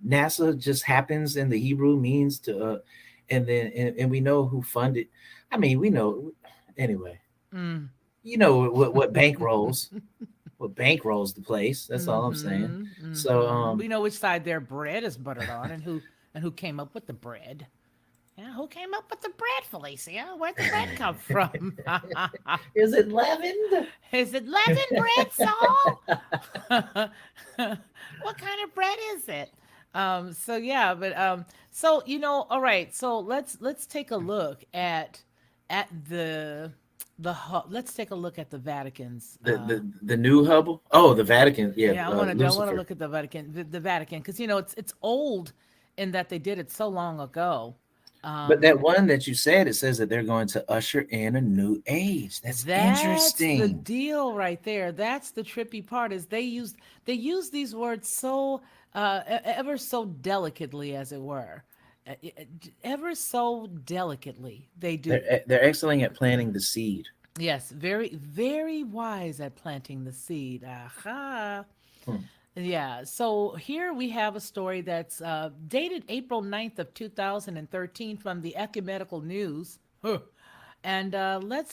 NASA just happens in the Hebrew means to, and then and we know who funded. I mean, we know anyway. Mm. What bankrolls the place. That's all I'm saying. Mm-hmm. So Mm-hmm. We know which side their bread is buttered on, and who came up with the bread. Yeah, who came up with the bread, Felicia? Where'd the bread come from? is it leavened? Is it leavened bread, Saul? What kind of bread is it? So yeah, but so all right. So let's take a look at let's take a look at the Vatican's. The new Hubble? Oh, the Vatican. Yeah, Yeah, I want to Lucifer. look at the Vatican because it's old in that they did it so long ago. But Um, that one that you said, it says that they're going to usher in a new age. That's That's the interesting. deal right there. That's the trippy part is they use these words so ever so delicately, as it were. Ever so delicately they do. They're excellent at planting the seed. Yes, very very wise at planting the seed. Aha. Hmm. Yeah, so here we have a story that's dated April 9th of 2013 from the Ecumenical News. Huh. And let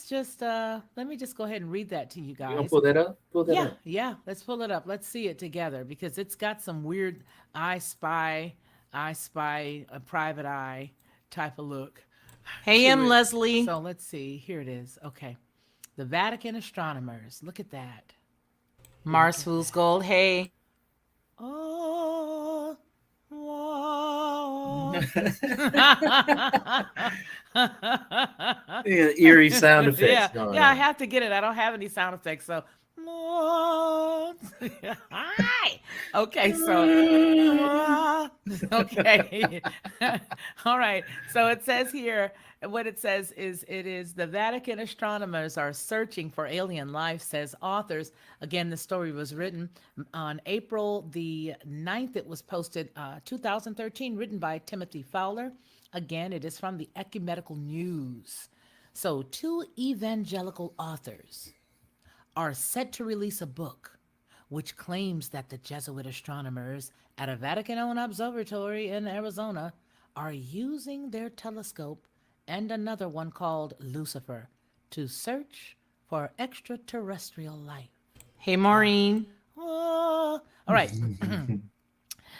me just go ahead and read that to you You gonna guys. pull that up? Pull that Yeah, up. yeah, let's pull it up. Let's see it together because it's got some weird I spy, a private eye type of look Hey, to I'm it. Leslie. So let's see. Here it is. Okay. The Vatican astronomers. Look at that. Look Mars at Fool's that. Gold. Hey. Oh, whoa. Yeah, eerie sound effects Yeah, going yeah, I on. have to get it. I don't have any sound effects, so hi. Okay, so okay. All right. So it says here, what it says is it is the Vatican astronomers are searching for alien life, says authors. Again, the story was written on April the 9th. It was posted 2013, written by Timothy Fowler. Again, it is from the Ecumenical News. So, two evangelical authors are set to release a book which claims that the Jesuit astronomers at a Vatican owned observatory in Arizona are using their telescope and another one called Lucifer to search for extraterrestrial life. Hey, Maureen. Oh, all right.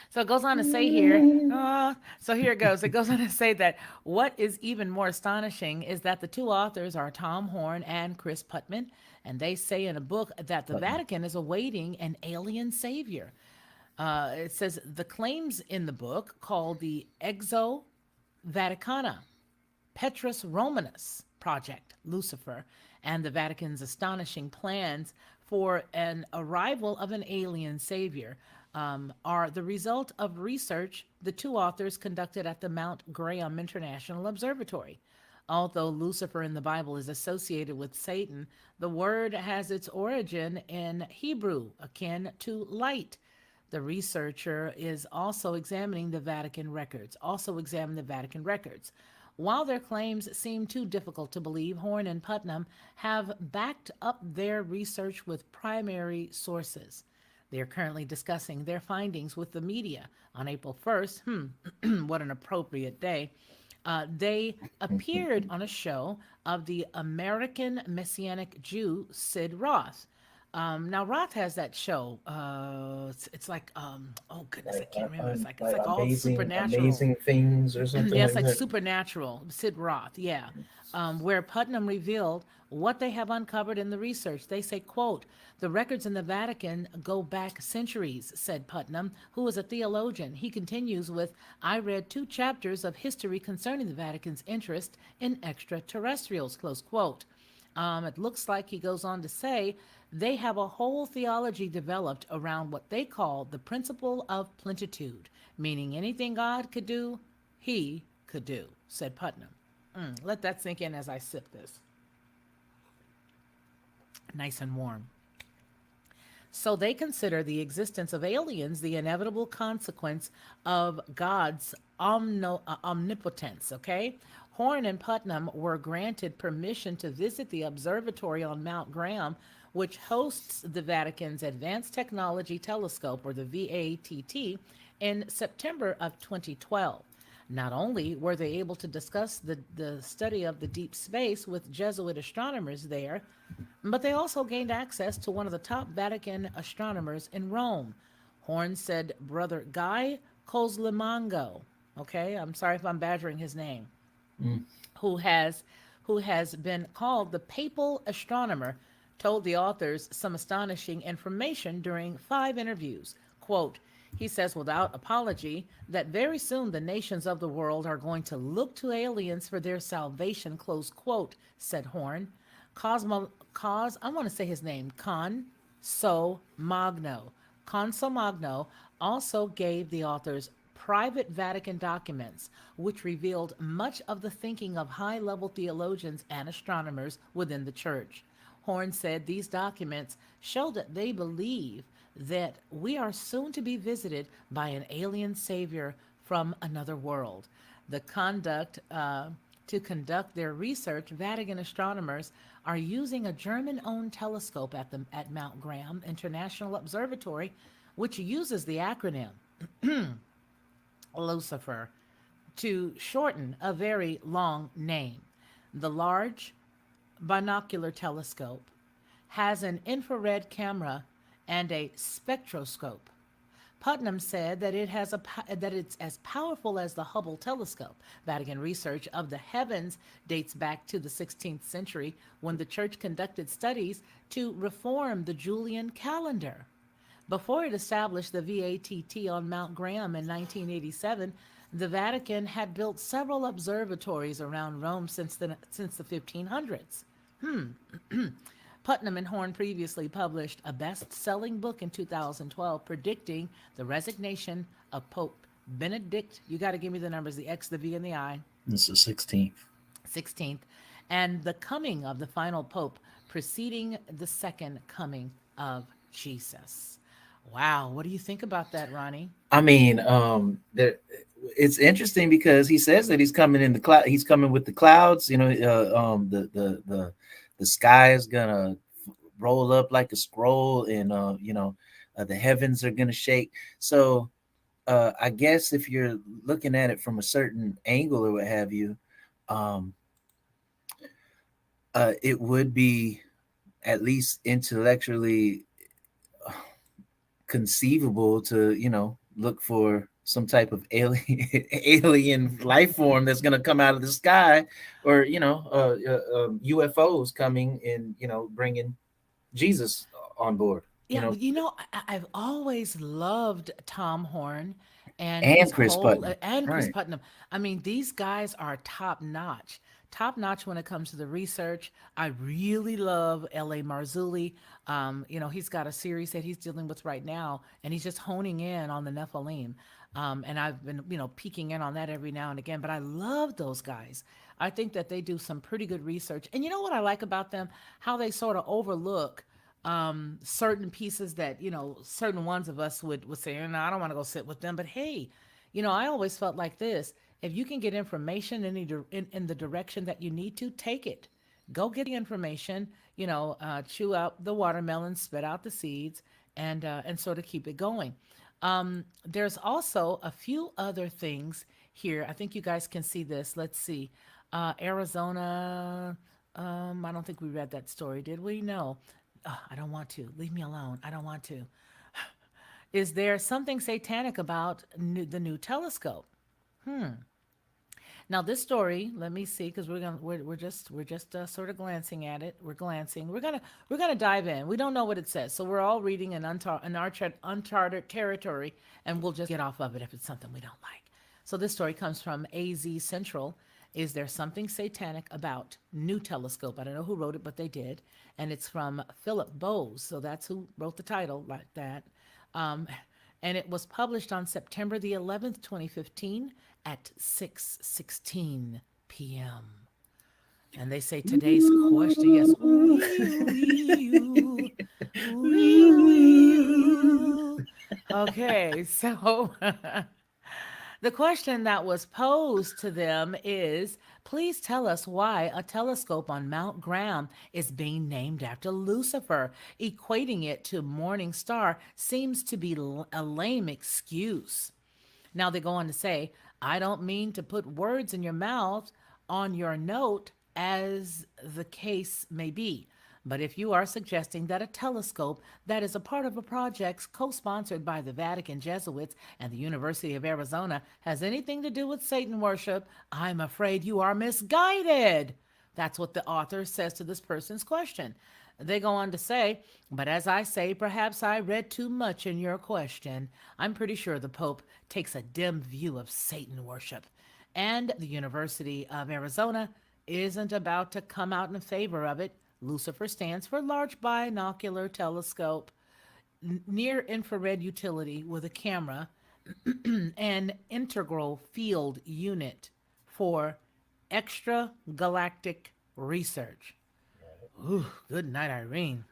So it goes on to say here, so here it goes. It goes on to say that what is even more astonishing is that the two authors are Tom Horn and Chris Putman, and they say in a book that the Vatican is awaiting an alien savior. It says the claims in the book, called the Exo Vaticana, Petrus Romanus Project, Lucifer, and the Vatican's astonishing plans for an arrival of an alien savior, are the result of research the two authors conducted at the Mount Graham International Observatory. Although Lucifer in the Bible is associated with Satan, the word has its origin in Hebrew, akin to light. The researcher is also examining the Vatican records. Also examine the Vatican records. While their claims seem too difficult to believe, Horn and Putnam have backed up their research with primary sources. They are currently discussing their findings with the media. On April 1st, what an appropriate day, they appeared on a show of the American Messianic Jew Sid Roth. Now Roth has that show. It's like oh goodness, I can't remember. It's like like all supernatural. amazing things or something Yes, like like that. supernatural. Sid Roth, yeah. Where Putnam revealed what they have uncovered in the research. They say, quote, the records in the Vatican go back centuries, said Putnam, who is a theologian. He continues with, I read 2 chapters of history concerning the Vatican's interest in extraterrestrials, close quote. It looks like he goes on to say they have a whole theology developed around what they call the principle of plenitude, meaning anything God could do, he could do, said Putnam. Let that sink in as I sip this. Nice and warm. So they consider the existence of aliens the inevitable consequence of God's omnipotence, okay? Horn and Putnam were granted permission to visit the observatory on Mount Graham, which hosts the Vatican's Advanced Technology Telescope, or the VATT, in September of 2012. Not only were they able to discuss the study of the deep space with Jesuit astronomers there, but they also gained access to one of the top Vatican astronomers in Rome. Horn said Brother Guy Coslimango, okay, I'm sorry if I'm badgering his name, Mm. who has who has been called the papal astronomer, told the authors some astonishing information during 5 interviews. Quote, he says without apology that very soon the nations of the world are going to look to aliens for their salvation, close quote, said Horn. I want to say his name, Conso Magno. Conso Magno also gave the authors private Vatican documents, which revealed much of the thinking of high level theologians and astronomers within the church. Horn said these documents show that they believe that we are soon to be visited by an alien savior from another world. The conduct To conduct their research, Vatican astronomers are using a German-owned telescope at Mount Graham International Observatory, which uses the acronym Lucifer to shorten a very long name. The large binocular telescope has an infrared camera and a spectroscope. Putnam said that that it's as powerful as the Hubble telescope. Vatican research of the heavens dates back to the 16th century when the church conducted studies to reform the Julian calendar. Before it established the VATT on Mount Graham in 1987, the Vatican had built several observatories around Rome since the 1500s. Putnam and Horn previously published a best-selling book in 2012 predicting the resignation of Pope Benedict. You got to give me the numbers, the X, the V, and the I. This is 16th. 16th, and the coming of the final pope preceding the second coming of Jesus. Wow, what do you think about that, Ronnie? I mean, it's interesting because he says that he's coming in the cloud. He's coming with the clouds. You know, the sky is gonna roll up like a scroll, and the heavens are gonna shake. So, I guess if you're looking at it from a certain angle or what have you, it would be at least intellectually conceivable to look for some type of alien life form that's going to come out of the sky, or UFOs coming and bringing Jesus on board. you Yeah, know, but I've always loved Tom Horn and his and Chris whole Putnam. and Chris Right. Putnam. I mean, these guys are top notch. Top notch when it comes to the research. I really love L.A. Marzulli. He's got a series that he's dealing with right now, and he's just honing in on the Nephilim. And I've been, peeking in on that every now and again. But I love those guys. I think that they do some pretty good research. And you know what I like about them? How they sort of overlook certain pieces that certain ones of us would say, no, I don't want to go sit with them. But hey, I always felt like this: if you can get information in the direction that you need to, take it. Go get the information. Chew out the watermelon, spit out the seeds, and sort of keep it going. There's also a few other things here. I think you guys can see this. Let's see. Arizona. I don't think we read that story, did we? No. I don't want to. Leave me alone. I don't want to. Is there something satanic about the new telescope? Now this story, let me see, because we're just sort of glancing at it. We're glancing. We're gonna dive in. We don't know what it says, so we're all reading an uncharted territory, and we'll just get off of it if it's something we don't like. So this story comes from AZ Central. Is there something satanic about new telescope? I don't know who wrote it, but they did, and it's from Philip Bowes. So that's who wrote the title like that. Um, and it was published on September the 11th, 2015 at 6:16 p.m. And they say today's question, yes, ooh, ooh. Okay, so the question that was posed to them is, please tell us why a telescope on Mount Graham is being named after Lucifer. Equating it to morning star seems to be a lame excuse. Now they go on to say, I don't mean to put words in your mouth on your note, as the case may be. But if you are suggesting that a telescope that is a part of a project co sponsored by the Vatican Jesuits and the University of Arizona has anything to do with Satan worship, I'm afraid you are misguided. That's what the author says to this person's question. They go on to say, but as I say, perhaps I read too much in your question. I'm pretty sure the Pope takes a dim view of Satan worship. And the University of Arizona isn't about to come out in favor of it. Lucifer stands for Large Binocular Telescope, Near Infrared Utility with a camera, and Integral Field Unit for extragalactic research. Ooh, good night, Irene.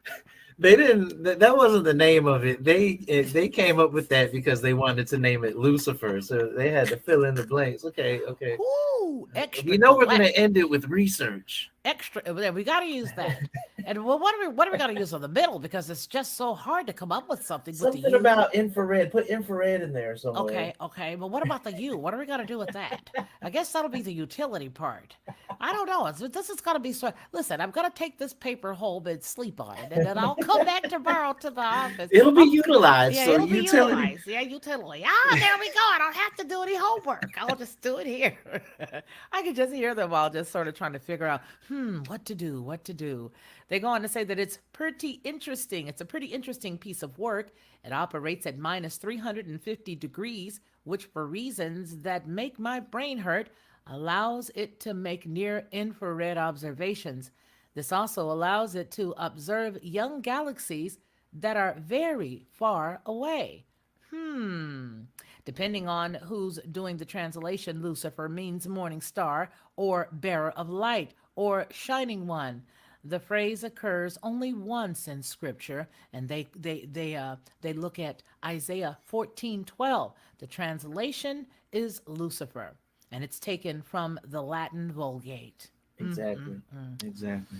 They didn't. That wasn't the name of it. They came up with that because they wanted to name it Lucifer, so they had to fill in the blanks. Okay, okay. Ooh, extra. We know we're going to end it with research. Extra. We got to use that. And well, what are we going to use on the middle? Because it's just so hard to come up with something with the Something U. about infrared. Put infrared in there somewhere. Okay. But what about the U? What are we going to do with that? I guess that'll be the utility part. I don't know. This is going to be so. Listen, I'm going to take this paper home and sleep on it, and then I'll come back tomorrow to the office. It'll be utilized. Yeah, so it'll be utility. utilized. Yeah, utility. Ah, there we go. I don't have to do any homework. I'll just do it here. I can just hear them all just sort of trying to figure out, what to do. They go on to say that it's pretty interesting. It's a pretty interesting piece of work. It operates at minus 350 degrees, which for reasons that make my brain hurt, allows it to make near infrared observations. This also allows it to observe young galaxies that are very far away. Depending on who's doing the translation, Lucifer means morning star or bearer of light or shining one. The phrase occurs only once in Scripture, and they look at Isaiah 14:12. The translation is Lucifer, and it's taken from the Latin Vulgate. Exactly. Exactly.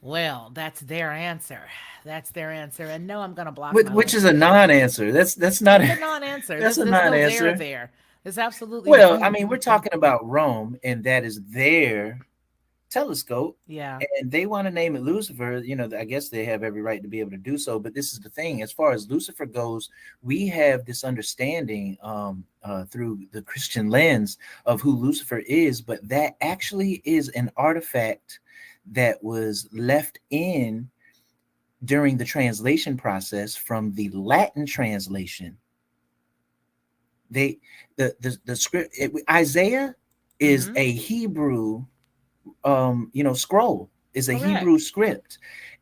Well, that's their answer. And no, I'm going to block Which is a non-answer. That's not It's a non-answer. That's There's a no non-answer. there there. There's absolutely Well, I mean, we're talking about Rome, and that is their telescope. Yeah. And they want to name it Lucifer. I guess they have every right to be able to do so. But this is the thing: as far as Lucifer goes, we have this understanding through the Christian lens of who Lucifer is, but that actually is an artifact that was left in during the translation process from the Latin translation, they the script Isaiah is Mm-hmm. a Hebrew scroll, is a Correct. Hebrew script,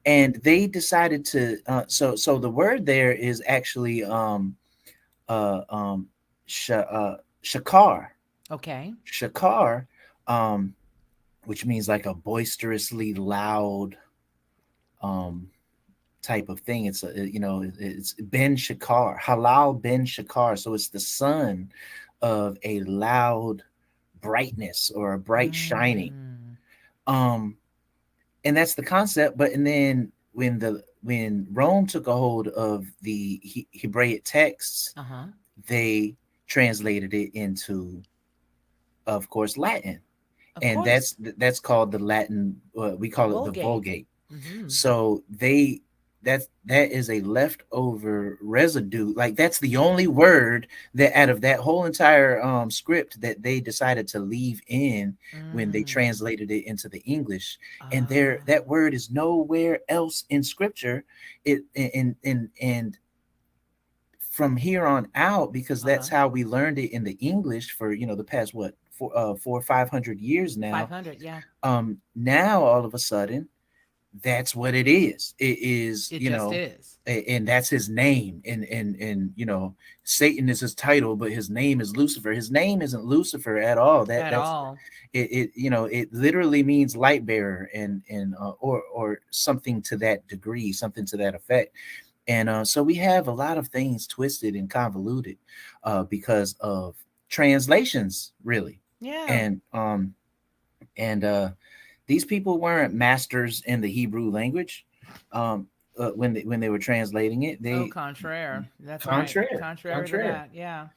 and they decided to so the word there is actually uh um shakar, Okay. shakar, um which means like a boisterously loud um type of thing. It's it's Ben Shakar, Halal Ben Shakar. So it's the son of a loud brightness or a bright shining. Mm. Um, and that's the concept. But and then when Rome took a hold of the Hebraic texts, Uh-huh. they translated it into, of course, Latin, Of and course. that's called the Latin. We The call it the Vulgate. Vulgate. Mm-hmm. So that is a leftover residue. Like that's the only word that out of that whole entire script that they decided to leave in when they Mm. translated it into the English. And there Ah. that word is nowhere else in scripture. It and from here on out, because Uh-huh. that's how we learned it in the English for the past what 400 or 500 years now. 500, yeah. Now all of a sudden that's what it is. It is, It just is. and that's his name. And Satan is his title, but his name is Lucifer. His name isn't Lucifer at all. At That's all. it literally means light bearer and or something to that degree, something to that effect. And so we have a lot of things twisted and convoluted because of translations, really. Yeah. And these people weren't masters in the Hebrew language when they were translating it. Oh, They contraire. That's right. contraire, Contrary to contraire. that. Yeah.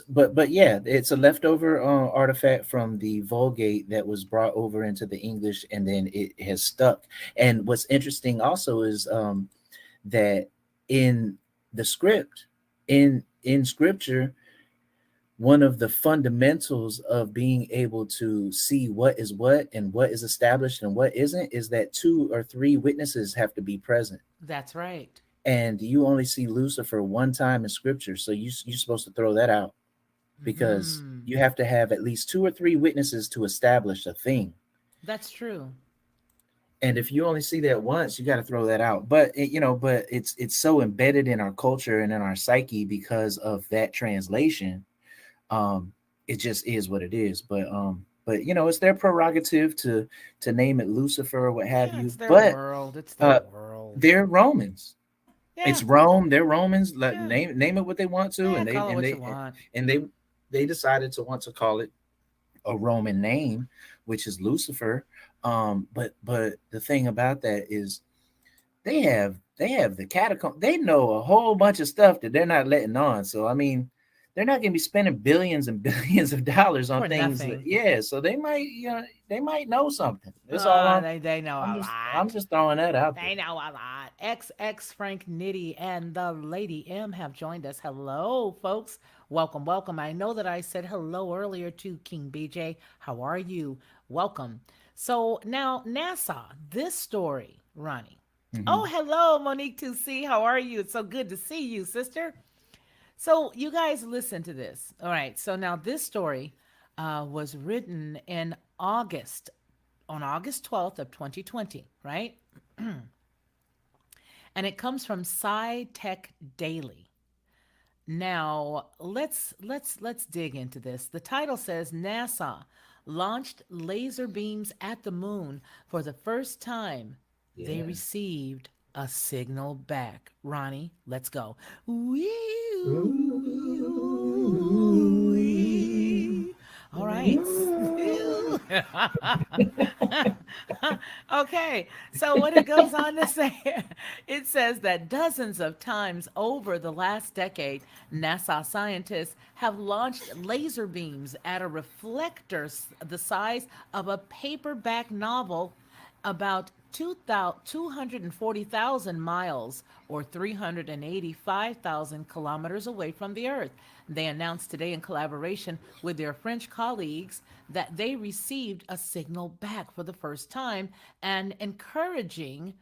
But yeah, it's a leftover artifact from the Vulgate that was brought over into the English, and then it has stuck. And what's interesting also is that in the script, in scripture, one of the fundamentals of being able to see what is what and what is established and what isn't is that two or three witnesses have to be present. That's right. And you only see Lucifer one time in scripture, so you're supposed to throw that out because Mm-hmm. you have to have at least two or three witnesses to establish a thing. That's true. And if you only see that once, you got to throw that out. But it's so embedded in our culture and in our psyche because of that translation. um it just is what it is. But it's their prerogative to name it Lucifer or what have Yeah, you. it's their But world. It's their uh world. they're Romans. Yeah. It's Rome. They're Romans. Let Yeah. name it what they want to. Yeah. And Call it what you want. they decided to want to call it a Roman name, which is Lucifer. But the thing about that is they have the catacomb. They know a whole bunch of stuff that they're not letting on. So I mean, they're not going to be spending billions and billions of dollars on For things that, nothing. yeah. So they might know something. That's all. They know a I'm lot. just throwing that out there. They know a lot. XX Frank Nitty and the Lady M have joined us. Hello, folks. Welcome, welcome. I know that I said hello earlier to King BJ. How are you? Welcome. So now, NASA, this story, Ronnie. Oh, Hmm. hello, Monique 2C. How are you? It's so good to see you, sister. So, you guys listen to this. All right. So, now this story was written in August, on August 12th of 2020, right? And it comes from Sci Tech Daily. Now, let's dig into this. The title says NASA launched laser beams at the moon for the first time. They Yeah. received a signal back. Ronnie, let's go. Wee, wee. All right. Okay, so what it goes on to say, it says that dozens of times over the last decade, NASA scientists have launched laser beams at a reflector the size of a paperback novel about 240,000 miles or 385,000 kilometers away from the Earth. They announced today, in collaboration with their French colleagues, that they received a signal back for the first time and encouraging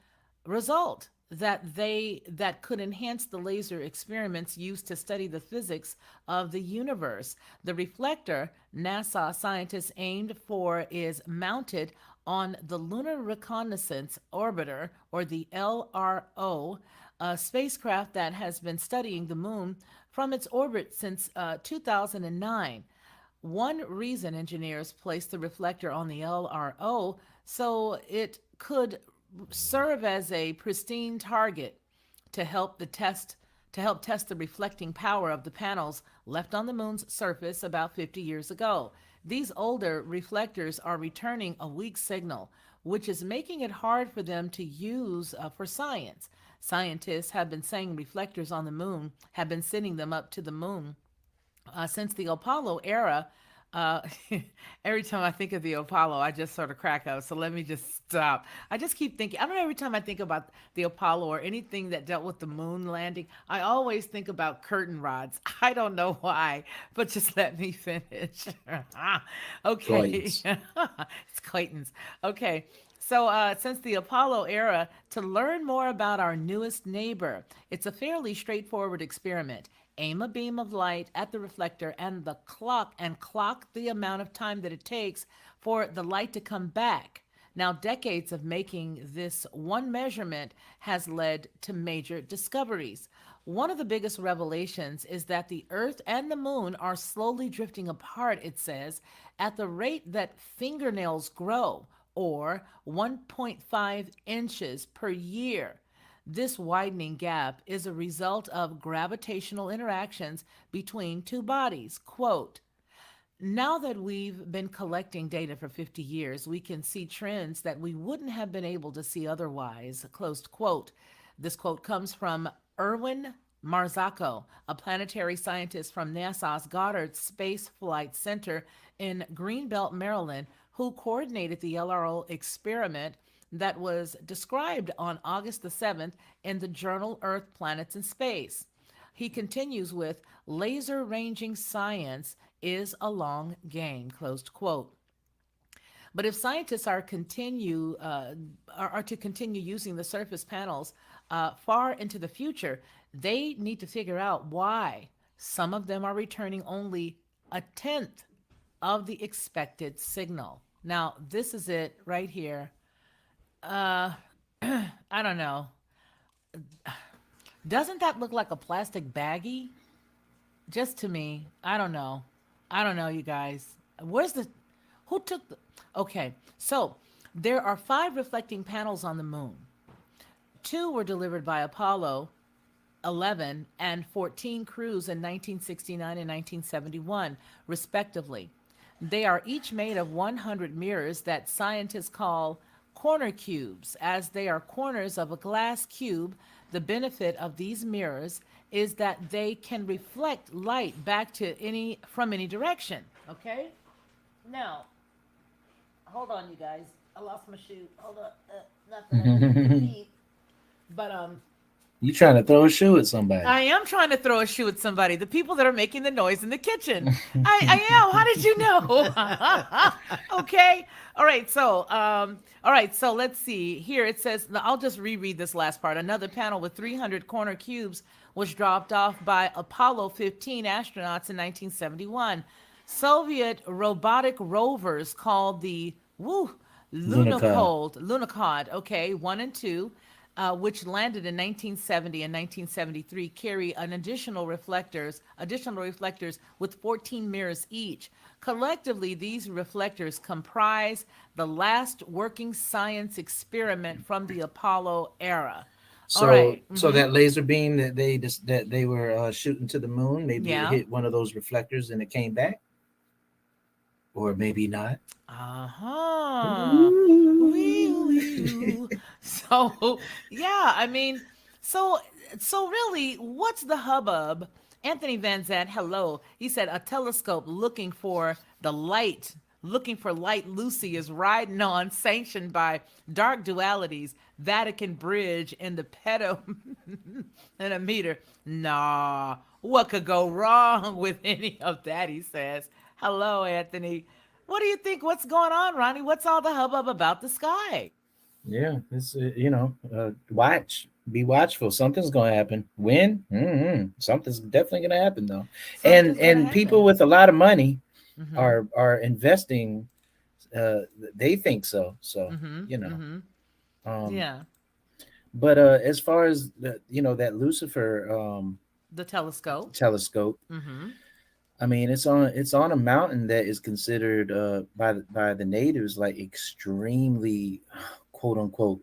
result that could enhance the laser experiments used to study the physics of the universe. The reflector NASA scientists aimed for is mounted on the Lunar Reconnaissance Orbiter, or the LRO, a spacecraft that has been studying the moon from its orbit since 2009. One reason engineers placed the reflector on the LRO so it could serve as a pristine target to help the test to help test the reflecting power of the panels left on the moon's surface about 50 years ago. These older reflectors are returning a weak signal, which is making it hard for them to use for science. Scientists have been saying reflectors on the moon have been sending them up to the moon since the Apollo era. Uh, every time I think of the Apollo, I just sort of crack up. So let me just stop. I just keep thinking, I don't know, every time I think about the Apollo or anything that dealt with the moon landing, I always think about curtain rods. I don't know why, but just let me finish. Okay. Joyous. It's Clayton's. Okay. So, since the Apollo era, to learn more about our newest neighbor, it's a fairly straightforward experiment. Aim a beam of light at the reflector and clock the amount of time that it takes for the light to come back. Now, decades of making this one measurement has led to major discoveries. One of the biggest revelations is that the Earth and the Moon are slowly drifting apart, it says, at the rate that fingernails grow, or 1.5 inches per year. This widening gap is a result of gravitational interactions between two bodies. Quote, now that we've been collecting data for 50 years, we can see trends that we wouldn't have been able to see otherwise. Closed quote. This quote comes from Erwin Marzocco, a planetary scientist from NASA's Goddard Space Flight Center in Greenbelt, Maryland, who coordinated the LRO experiment that was described on August the 7th in the journal Earth, Planets, and Space. He continues with, laser ranging science is a long game, closed quote. But if scientists are to continue using the surface panels far into the future, they need to figure out why some of them are returning only a tenth of the expected signal. Now, this is it right here. Uh, I don't know. Doesn't that look like a plastic baggie? Just to me. I don't know. I don't know, you guys. Where's the. Who took the. Okay, so there are 5 reflecting panels on the moon. 2 were delivered by Apollo 11 and 14 crews in 1969 and 1971, respectively. They are each made of 100 mirrors that scientists call corner cubes, as they are corners of a glass cube. The benefit of these mirrors is that they can reflect light back to any direction. Okay? Now, hold on, you guys. I lost my shoe. Hold on. Not that I need to leave, but You trying to throw a shoe at somebody? I am trying to throw a shoe at somebody. The people that are making the noise in the kitchen. I am. How did you know? Okay. All right. So let's see. Here it says. I'll just reread this last part. Another panel with 300 corner cubes was dropped off by Apollo 15 astronauts in 1971. Soviet robotic rovers called the Lunokhod, okay, 1 and 2, which landed in 1970 and 1973, carry additional reflectors with 14 mirrors each. Collectively, these reflectors comprise the last working science experiment from the Apollo era. So, All right. so that laser beam that they were shooting to the moon, maybe it Yeah. hit one of those reflectors and it came back, or maybe not. Uh-huh. Wee. So, yeah, I mean, so really, what's the hubbub? Anthony Van Zandt, hello. He said a telescope looking for light Lucy is riding on, sanctioned by dark dualities, Vatican Bridge, and the pedo and a meter. Nah, what could go wrong with any of that, he says. Hello, Anthony. What do you think? What's going on, Ronnie? What's all the hubbub about the sky? Yeah, it's watch, be watchful. Something's gonna happen. When? Something's definitely gonna happen though, and Something's gonna people happen. with a lot of money Mm-hmm. are investing. They think so. So Mm-hmm. you know, Mm-hmm. um, Yeah. but as far as that Lucifer The telescope. telescope, Mm-hmm. I mean, it's on a mountain that is considered by the natives like extremely quote unquote,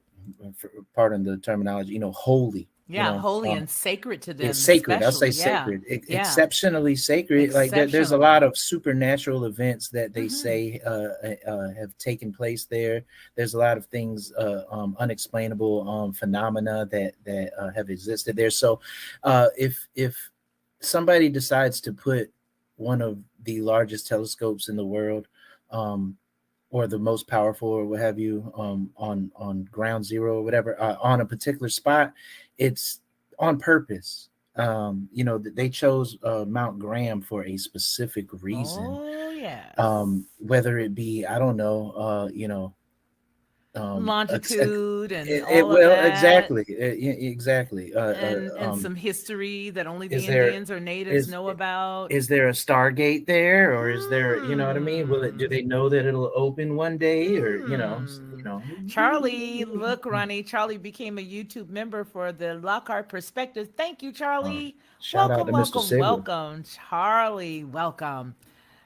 pardon the terminology, holy. Yeah, holy and sacred to It's them, sacred. I'll say especially. Yeah. sacred, Yeah. exceptionally sacred. Like there's a Exceptionally. lot of supernatural events that they Mm-hmm. say have taken place there. There's a lot of things, unexplainable phenomena that have existed there. So, if somebody decides to put one of the largest telescopes in the world, um, or the most powerful or what have you, on ground zero or whatever, on a particular spot, it's on purpose. They chose Mount Graham for a specific reason, Oh, yes. whether it be, I don't know, Longitude and it all of well, that. exactly, exactly. And some history that only the Is there Indians or natives is know about. is there a Stargate there, or is there, what I mean? Do Hmm. they know that it'll open one day, or Hmm. Charlie, look, Ronnie. Charlie became a YouTube member for the Lockhart Perspective. Thank you, um, Charlie. shout out Welcome, to Mr. welcome, Sigler. welcome. Charlie, welcome.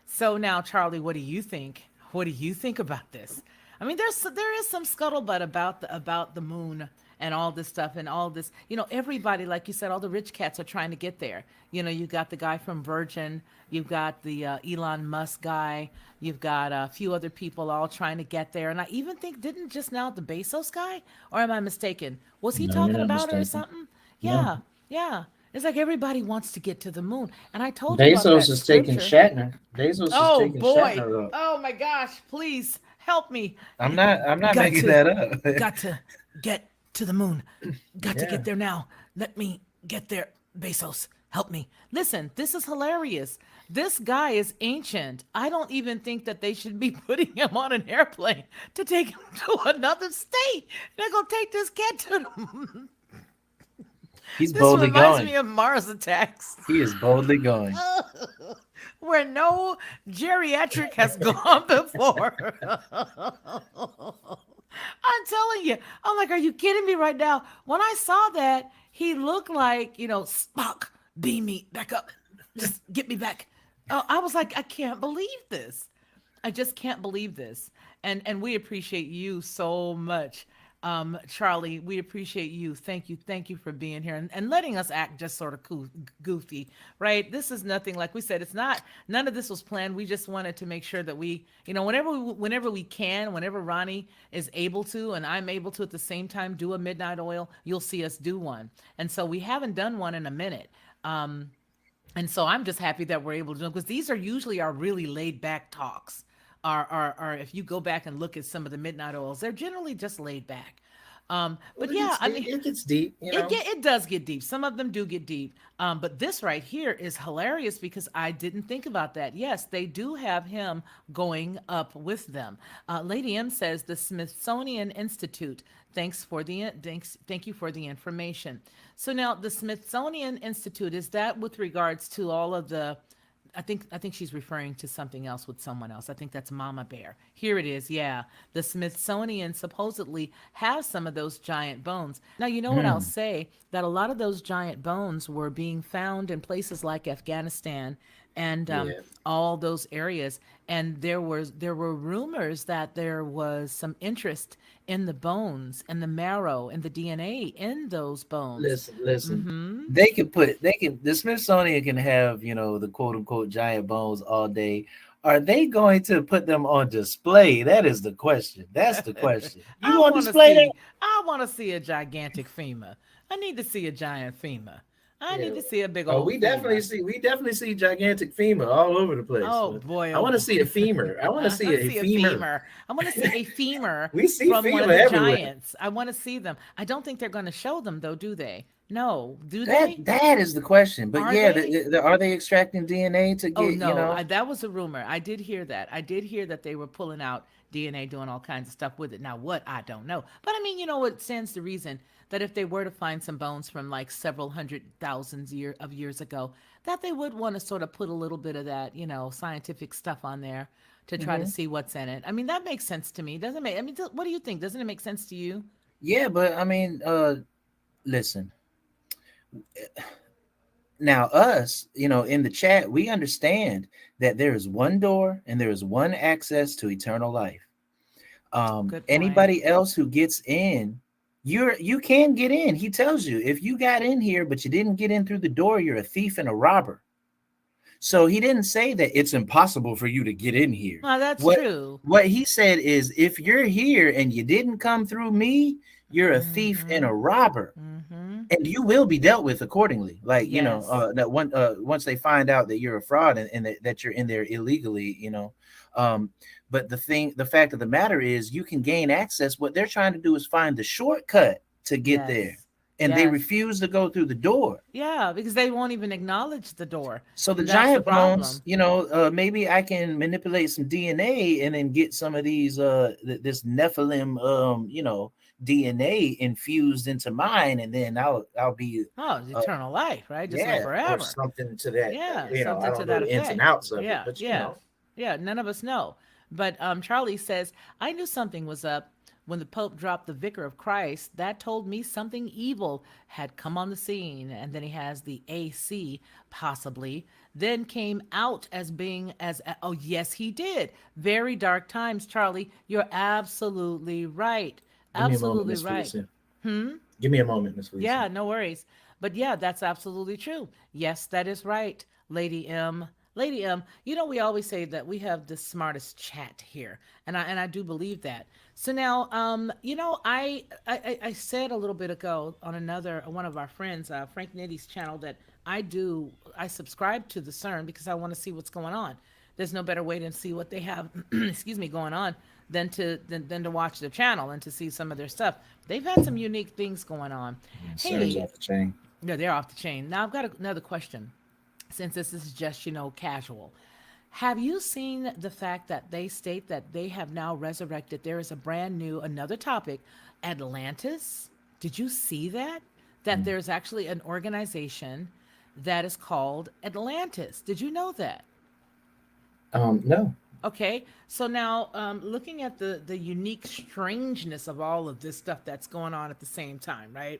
So now, Charlie, what do you think? What do you think about this? I mean, there is some scuttlebutt about the moon and all this stuff and all this. Everybody, like you said, all the rich cats are trying to get there. You got the guy from Virgin, you've got the Elon Musk guy, you've got a few other people all trying to get there. And I even think, didn't just now the Bezos guy, or am I mistaken? Was he No, you're talking not about it or mistaken. something? No, Yeah, yeah. It's like everybody wants to get to the moon. And I told you about Bezos that is taking scripture. Shatner. Bezos is Oh taking boy. Shatner up. Oh my gosh. Please help me. I'm not Got making to that up. got to get to the moon. Got to Yeah. get there now. Let me get there. Bezos, help me. Listen, this is hilarious. This guy is ancient. I don't even think that they should be putting him on an airplane to take him to another state. They're gonna take this cat to the. He's This boldly reminds going. me of Mars Attacks, He is boldly going. where no geriatric has gone before. I'm telling you. I'm like, are you kidding me right now? When I saw that, he looked like, Spock, beam me back up. Just get me back. I was like, I can't believe this. I just can't believe this. And we appreciate you so much. Charlie, we appreciate you. Thank you for being here and letting us act just sort of goofy, right? This is nothing, like we said. It's not. None of this was planned. We just wanted to make sure that we, whenever we can, whenever Ronnie is able to, and I'm able to at the same time do a midnight oil, you'll see us do one. And so we haven't done one in a minute. And so I'm just happy that we're able to do it, because these are usually our really laid back talks. Are if you go back and look at some of the midnight oils, they're generally just laid back. Well, But yeah, I mean, it gets deep. it does get deep. Some of them do get deep. But this right here is hilarious because I didn't think about that. Yes, they do have him going up with them. Lady M says the Smithsonian Institute. Thank you for the information. So now the Smithsonian Institute, is that with regards to all of the, I think she's referring to something else with someone else. I think that's Mama Bear. Here it is. Yeah. The Smithsonian supposedly has some of those giant bones. Now, you know what I'll Mm, say? That a lot of those giant bones were being found in places like Afghanistan and yeah. all those areas. And there were rumors that there was some interest in the bones and the marrow and the DNA in those bones. Listen. Mm-hmm. The Smithsonian can have, the quote unquote giant bones all day. Are they going to put them on display? That is the question. That's the question. You I on want to display that? see. I want to see a gigantic femur. I need to see a giant femur. I Yeah. need to see a big Oh, old femur. we definitely see gigantic femur all over the place. Oh But boy, I oh want to boy. see a femur. I want to I see want to a see a femur. femur. I want to see a femur We see from one of femur the everywhere. giants. I want to see them. I don't think they're going to show them though, do they? No, do they? That is the question. But Are yeah, they? are they extracting DNA to Oh get, no, that was a rumor. I did hear that. I did hear that they were pulling out DNA doing all kinds of stuff with it. Now, what? I don't know. But I mean, it stands to reason that if they were to find some bones from like several hundred thousands of years ago, that they would want to sort of put a little bit of that, scientific stuff on there to try to Hmm. see what's in it. I mean, that makes sense to me. Doesn't it make, I mean, what do you think? Doesn't it make sense to you? Yeah, but I mean, listen. Now, us, in the chat, we understand that there is one door and there is one access to eternal life. Good point. Anybody else who gets in, you can get in. He tells you if you got in here but you didn't get in through the door, you're a thief and a robber. So he didn't say that it's impossible for you to get in here. Well, that's What true. what he said is if you're here and you didn't come through me, you're a thief and Mm-hmm. a robber. Mm-hmm. And you will be dealt with accordingly. Like, Yes. that once they find out that you're a fraud and that you're in there illegally, but the fact of the matter is you can gain access. What they're trying to do is find the shortcut to get there. Yes. And they Yes. refuse to go through the door. Yeah, because they won't even acknowledge the door. So the And that's the giant bones, problem. maybe I can manipulate some DNA and then get some of these this Nephilim DNA infused into mine, and then I'll be Oh, it's uh, eternal life, right? Just live yeah, or forever. something to that. Yeah, I something to don't know that the ins and effect. outs of it, Yeah, but yeah, yeah. None of us know. But Charlie says, I knew something was up when the Pope dropped the Vicar of Christ. That told me something evil had come on the scene. And then he has the AC, possibly. Then came out as being oh, yes, he did. Very dark times, Charlie. You're absolutely right. give me a moment, Absolutely Miss right. Felicia. Give me a moment, Miss Felicia. Yeah, no worries. But yeah, that's absolutely true. Yes, that is right, Lady M. Lady M, we always say that we have the smartest chat here, and I do believe that. So now, I said a little bit ago on another one of our friends, Frank Nitty's channel, that I subscribe to the CERN because I want to see what's going on. There's no better way to see what they have, excuse me, going on than to watch their channel and to see some of their stuff. They've had some unique things going on. Concerns Hey, off the chain. no, they're off the chain. Now I've got another question. Since this is just casual, have you seen the fact that they state that they have now resurrected? There is a brand new another topic, Atlantis. Did you see that? That Mm. there's actually an organization that is called Atlantis. Did you know that? No. Okay, so now looking at the unique strangeness of all of this stuff that's going on at the same time, right?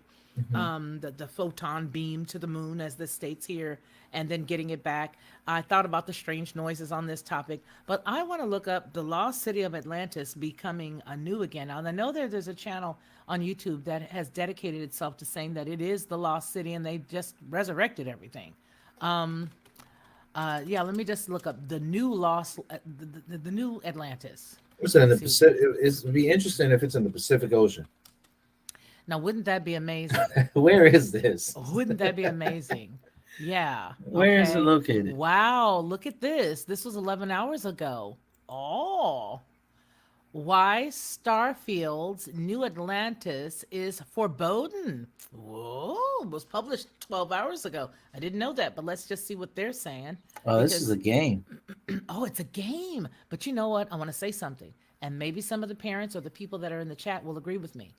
Hmm. The photon beam to the moon, as this states here, and then getting it back. I thought about the strange noises on this topic, but I want to look up the lost city of Atlantis becoming anew again. Now, I know there's a channel on YouTube that has dedicated itself to saying that it is the lost city and they just resurrected everything. Yeah, let me just look up the new lost, the new Atlantis. What's it in the See, Pacific? It'd be interesting if it's in the Pacific Ocean. now wouldn't that be amazing? Where is this? Wouldn't that be amazing? Yeah. Where is it Okay. located? Wow. Look at this. This was 11 hours ago. Oh. Why Starfield's New Atlantis is foreboding. Whoa. It was published 12 hours ago. I didn't know that, but let's just see what they're saying. Oh, this is Because, a game. oh, it's a game. But you know what? I want to say something. And maybe some of the parents or the people that are in the chat will agree with me.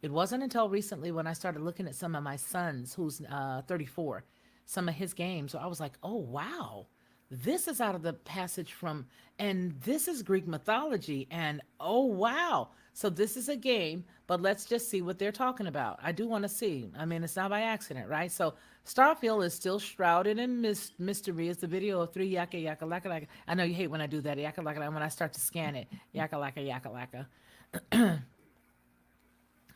It wasn't until recently when I started looking at some of my sons, who's 34, some of his games, where I was like, oh, wow, this is out of the passage from, and this is Greek mythology, and oh, wow. So this is a game, but let's just see what they're talking about. I do want to see. I mean, it's not by accident, right? So Starfield is still shrouded in mystery. It's the video of three yaka yaka laka laka. I know you hate when I do that, yaka laka laka, when I start to scan it. Yaka laka yaka laka.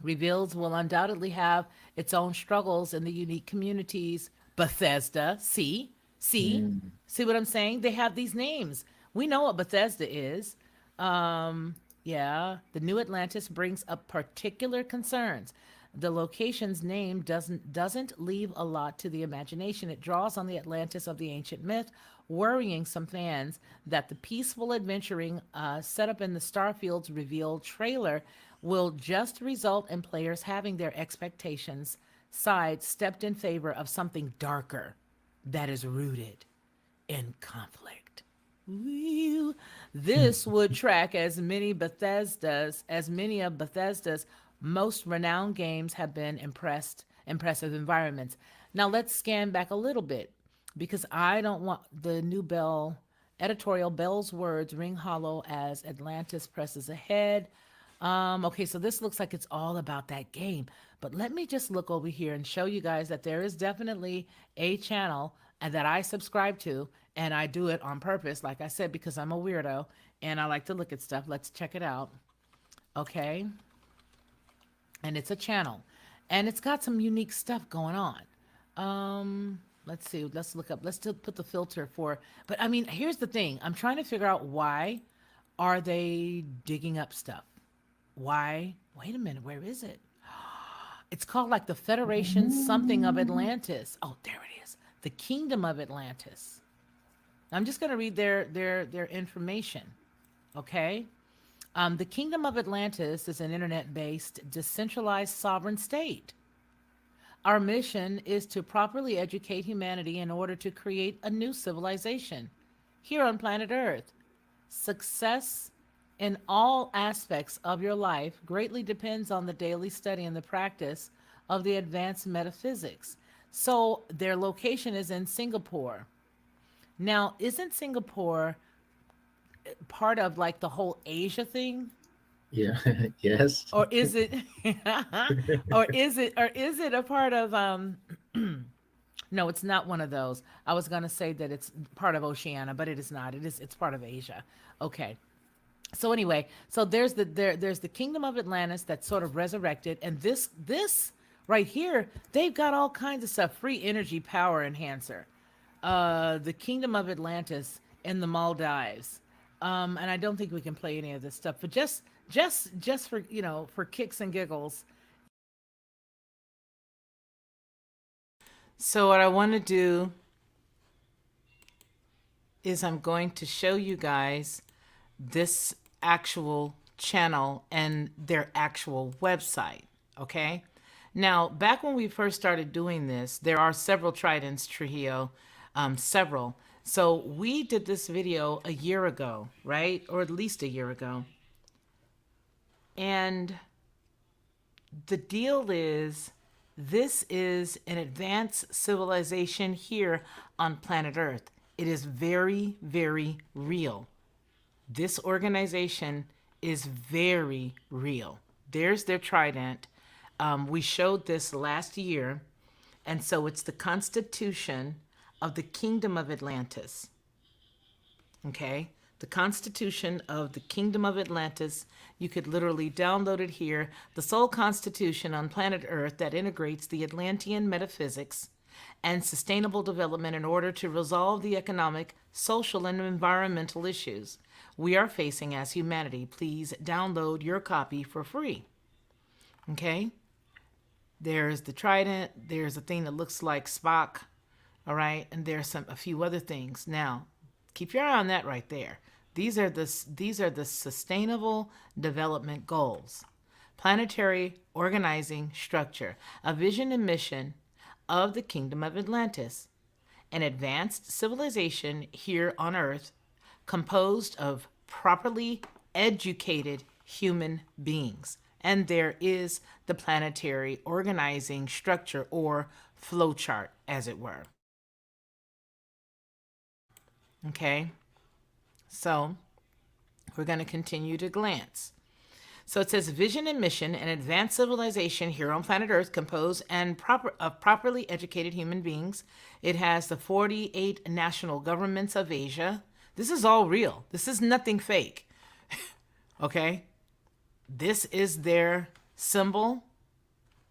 Reveals will undoubtedly have its own struggles in the unique communities. Bethesda, Mm. see what I'm saying? They have these names. We know what Bethesda is. Yeah, the New Atlantis brings up particular concerns. The location's name doesn't leave a lot to the imagination. It draws on the Atlantis of the ancient myth, worrying some fans that the peaceful adventuring set up in the Starfield's revealed trailer will just result in players having their expectations sidestepped in favor of something darker that is rooted in conflict. This would track as many of Bethesda's most renowned games have been impressive environments. Now let's scan back a little bit because I don't want the new Bell editorial Bell's words ring hollow as Atlantis presses ahead. Okay, so this looks like it's all about that game. But let me just look over here and show you guys that there is definitely a channel that I subscribe to, and I do it on purpose, like I said, because I'm a weirdo and I like to look at stuff. Let's check it out. Okay. And it's a channel. And it's got some unique stuff going on. Let's see. Let's look up. Let's still put the filter for. But I mean, here's the thing. I'm trying to figure out why are they digging up stuff? Why? Wait a minute. Where is it? It's called like the Federation something of Atlantis. Oh, there it is. The Kingdom of Atlantis. I'm just going to read their information. Okay. The Kingdom of Atlantis is an internet-based, decentralized sovereign state. Our mission is to properly educate humanity in order to create a new civilization here on planet Earth. Success in all aspects of your life greatly depends on the daily study and the practice of the advanced metaphysics. So their location is in Singapore. Now, isn't Singapore part of like the whole Asia thing? Yeah. Yes. Or is it or is it a part of no, it's not one of those. I was going to say that it's part of Oceania, but it is not. It's part of Asia. Okay. So anyway, so there's the Kingdom of Atlantis that's sort of resurrected, and this right here, they've got all kinds of stuff. Free energy power enhancer, the Kingdom of Atlantis in the Maldives, and I don't think we can play any of this stuff, but just for for kicks and giggles. So what I want to do is I'm going to show you guys this actual channel and their actual website. Okay. Now, back when we first started doing this, there are several Tridents, Trujillo, several. So we did this video a year ago, right? Or at least a year ago. And the deal is, this is an advanced civilization here on planet Earth. It is very, very real. This organization is very real. There's their trident. We showed this last year. And so it's the Constitution of the Kingdom of Atlantis. Okay? The Constitution of the Kingdom of Atlantis. You could literally download it here. The sole constitution on planet Earth that integrates the Atlantean metaphysics and sustainable development in order to resolve the economic, social, and environmental issues we are facing as humanity. Please download your copy for free. Okay? There's the trident. There's a thing that looks like Spock. All right? And there's a few other things. Now, keep your eye on that right there. These are the sustainable development goals. Planetary organizing structure, a vision and mission of the Kingdom of Atlantis, an advanced civilization here on Earth composed of properly educated human beings. And there is the planetary organizing structure or flowchart, as it were. Okay, so we're going to continue to glance. So it says vision and mission, an advanced civilization here on planet Earth composed of properly educated human beings. It has the 48 national governments of Asia. This is all real. This is nothing fake. Okay? This is their symbol.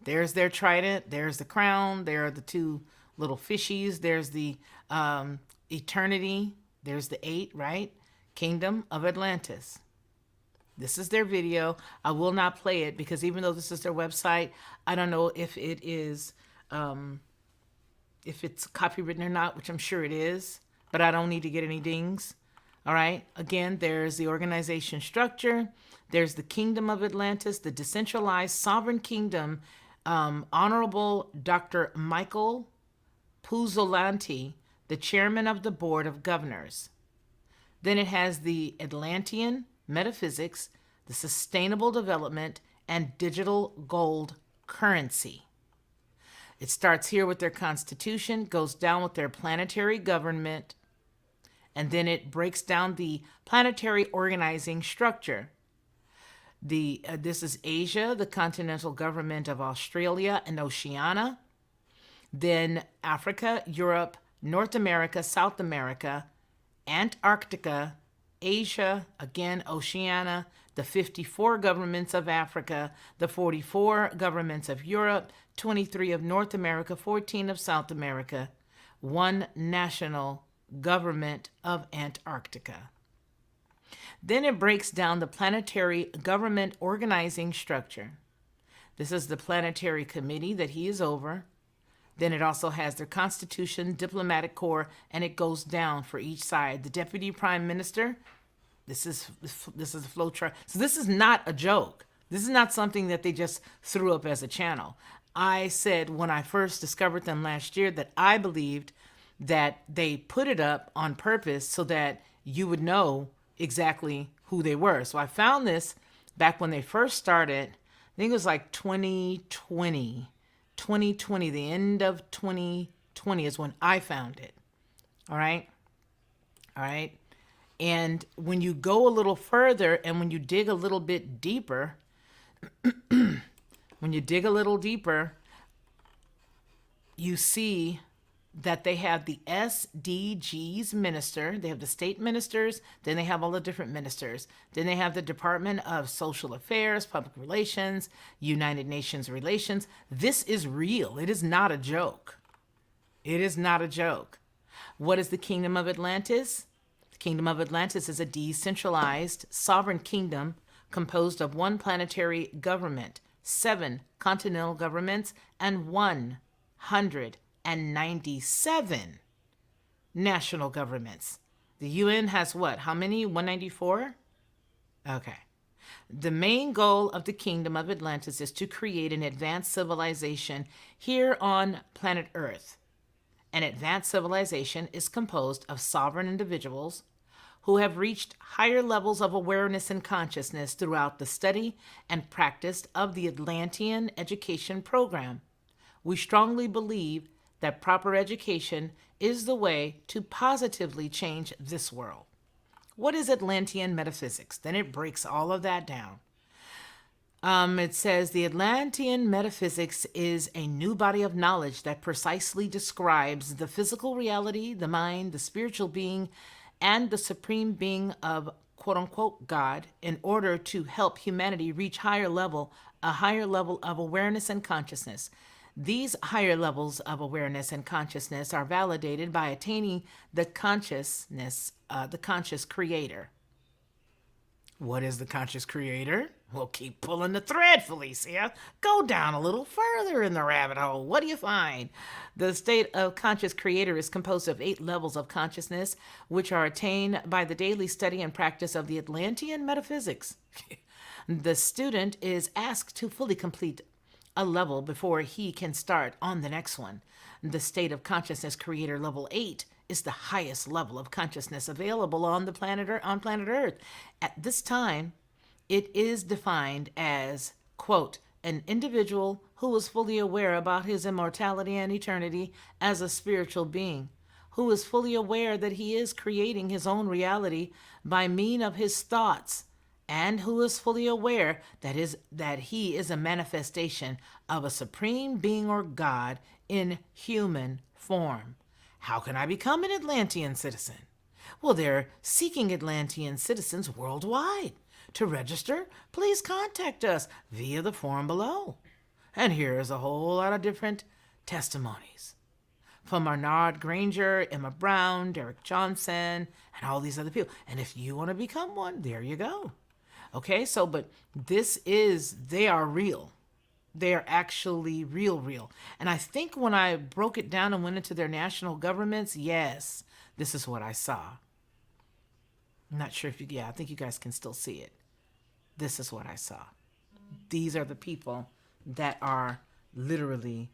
There's their trident. There's the crown. There are the two little fishies. There's the eternity. There's the 8, right? Kingdom of Atlantis. This is their video. I will not play it because even though this is their website, I don't know if it is, if it's copywritten or not, which I'm sure it is, but I don't need to get any dings. All right. Again, there's the organization structure. There's the Kingdom of Atlantis, the decentralized sovereign kingdom. Honorable Dr. Michael Puzzolanti, the chairman of the board of governors. Then it has the Atlantean, Metaphysics, the Sustainable Development, and Digital Gold Currency. It starts here with their constitution, goes down with their planetary government, and then it breaks down the planetary organizing structure. This is Asia, the continental government of Australia and Oceania, then Africa, Europe, North America, South America, Antarctica, Asia, again Oceania, the 54 governments of Africa, the 44 governments of Europe, 23 of North America, 14 of South America, one national government of Antarctica. Then it breaks down the planetary government organizing structure. This is the planetary committee that he is over. Then it also has their constitution, diplomatic corps, and it goes down for each side. The deputy prime minister, this is a flow chart. So this is not a joke. This is not something that they just threw up as a channel. I said when I first discovered them last year that I believed that they put it up on purpose so that you would know exactly who they were. So I found this back when they first started. I think it was like 2020, the end of 2020 is when I found it. All right. And when you go a little further and when you dig a little bit deeper, you see that they have the SDGs minister, they have the state ministers, then they have all the different ministers. Then they have the Department of Social Affairs, Public Relations, United Nations Relations. This is real. It is not a joke. It is not a joke. What is the Kingdom of Atlantis? The Kingdom of Atlantis is a decentralized sovereign kingdom composed of one planetary government, 7 continental governments, and 197 national governments. The UN has what? How many? 194? Okay. The main goal of the Kingdom of Atlantis is to create an advanced civilization here on planet Earth. An advanced civilization is composed of sovereign individuals who have reached higher levels of awareness and consciousness throughout the study and practice of the Atlantean education program. We strongly believe that proper education is the way to positively change this world. What is Atlantean metaphysics? Then it breaks all of that down. It says the Atlantean metaphysics is a new body of knowledge that precisely describes the physical reality, the mind, the spiritual being, and the supreme being of quote-unquote God in order to help humanity reach a higher level of awareness and consciousness. These higher levels of awareness and consciousness are validated by attaining the conscious creator. What is the conscious creator? Well, keep pulling the thread, Felicia. Go down a little further in the rabbit hole. What do you find? The state of conscious creator is composed of 8 levels of consciousness, which are attained by the daily study and practice of the Atlantean metaphysics. The student is asked to fully complete a level before he can start on the next one. The state of consciousness creator level 8 is the highest level of consciousness available on planet Earth. At this time, it is defined as, quote, an individual who is fully aware about his immortality and eternity as a spiritual being, who is fully aware that he is creating his own reality by means of his thoughts, and who is fully aware that he is a manifestation of a supreme being or God in human form. How can I become an Atlantean citizen? Well, they're seeking Atlantean citizens worldwide. To register, please contact us via the form below. And here is a whole lot of different testimonies from Arnard Granger, Emma Brown, Derek Johnson, and all these other people. And if you want to become one, there you go. Okay, but they are real. They are actually real. And I think when I broke it down and went into their national governments, yes, this is what I saw. I'm not sure I think you guys can still see it. This is what I saw. These are the people that are literally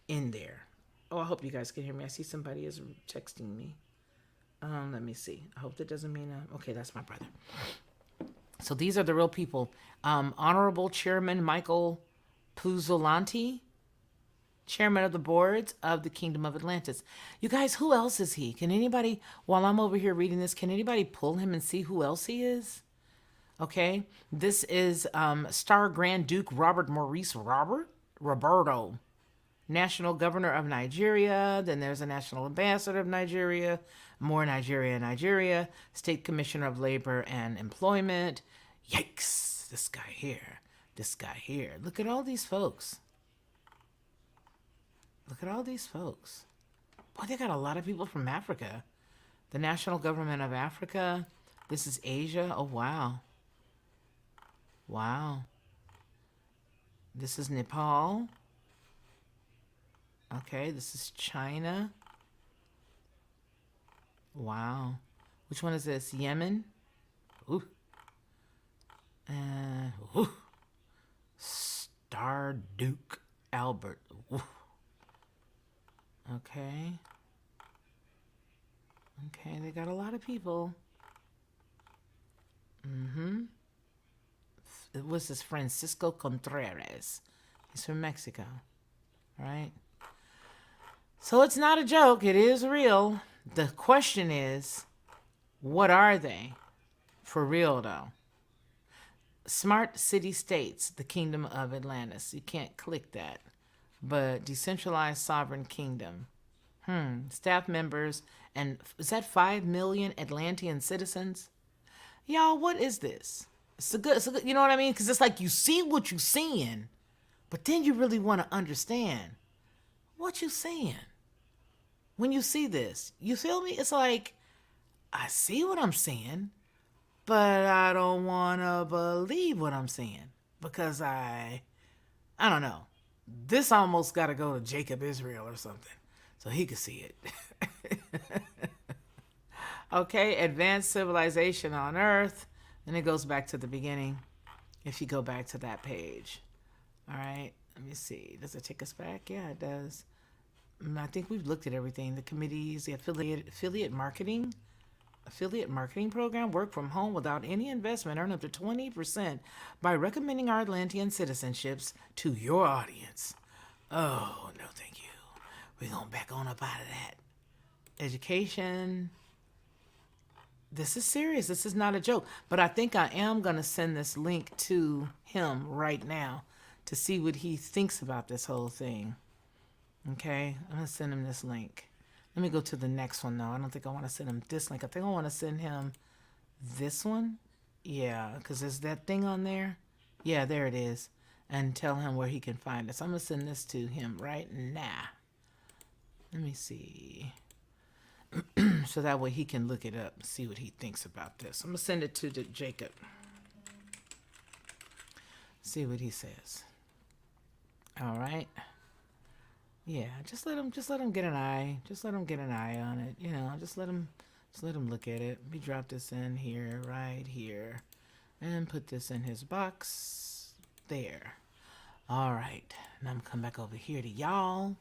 in there. Oh, I hope you guys can hear me. I see somebody is texting me. Let me see. I hope that doesn't mean okay, that's my brother. So these are the real people. Honorable Chairman Michael Puzzolanti, Chairman of the Boards of the Kingdom of Atlantis. You guys, who else is he? Can anybody, while I'm over here reading this, can anybody pull him and see who else he is? Okay, this is Star Grand Duke Robert Maurice Roberto, National Governor of Nigeria. Then there's a National Ambassador of Nigeria, more Nigeria, State Commissioner of Labor and Employment. Yikes, this guy here. Look at all these folks. Boy, they got a lot of people from Africa. The National Government of Africa. This is Asia. Oh, wow. This is Nepal. Okay, this is China. Wow. Which one is this? Yemen? Ooh. Ooh. Star Duke Albert. Ooh. Okay. Okay, they got a lot of people. It was this Francisco Contreras. He's from Mexico. Right? So it's not a joke. It is real. The question is, what are they? For real, though. Smart City States, the Kingdom of Atlantis. You can't click that. But Decentralized Sovereign Kingdom. Staff members. And is that 5 million Atlantean citizens? Y'all, what is this? It's a good, you know what I mean? Because it's like you see what you're seeing, but then you really want to understand what you're seeing. When you see this, you feel me? It's like, I see what I'm seeing, but I don't want to believe what I'm seeing because I don't know. This almost got to go to Jacob Israel or something so he could see it. Okay, advanced civilization on Earth. And it goes back to the beginning if you go back to that page. All right, let me see. Does it take us back? Yeah, it does. I think we've looked at everything. The committees, the affiliate marketing program, work from home without any investment, earn up to 20% by recommending our Atlantean citizenships to your audience. Oh, no, thank you. We're going to back on up out of that. Education. This is serious. This is not a joke. But I think I am going to send this link to him right now to see what he thinks about this whole thing. Okay? I'm going to send him this link. Let me go to the next one, though. I don't think I want to send him this link. I think I want to send him this one. Yeah, because there's that thing on there. Yeah, there it is. And tell him where he can find it. So I'm going to send this to him right now. Let me see. So that way he can look it up and see what he thinks about this. I'm going to send it to Jacob. See what he says. All right. Yeah, just let him get an eye. Just let him get an eye on it. You know, just let him look at it. We drop this in here, right here. And put this in his box. There. All right. Now I'm going to come back over here to y'all.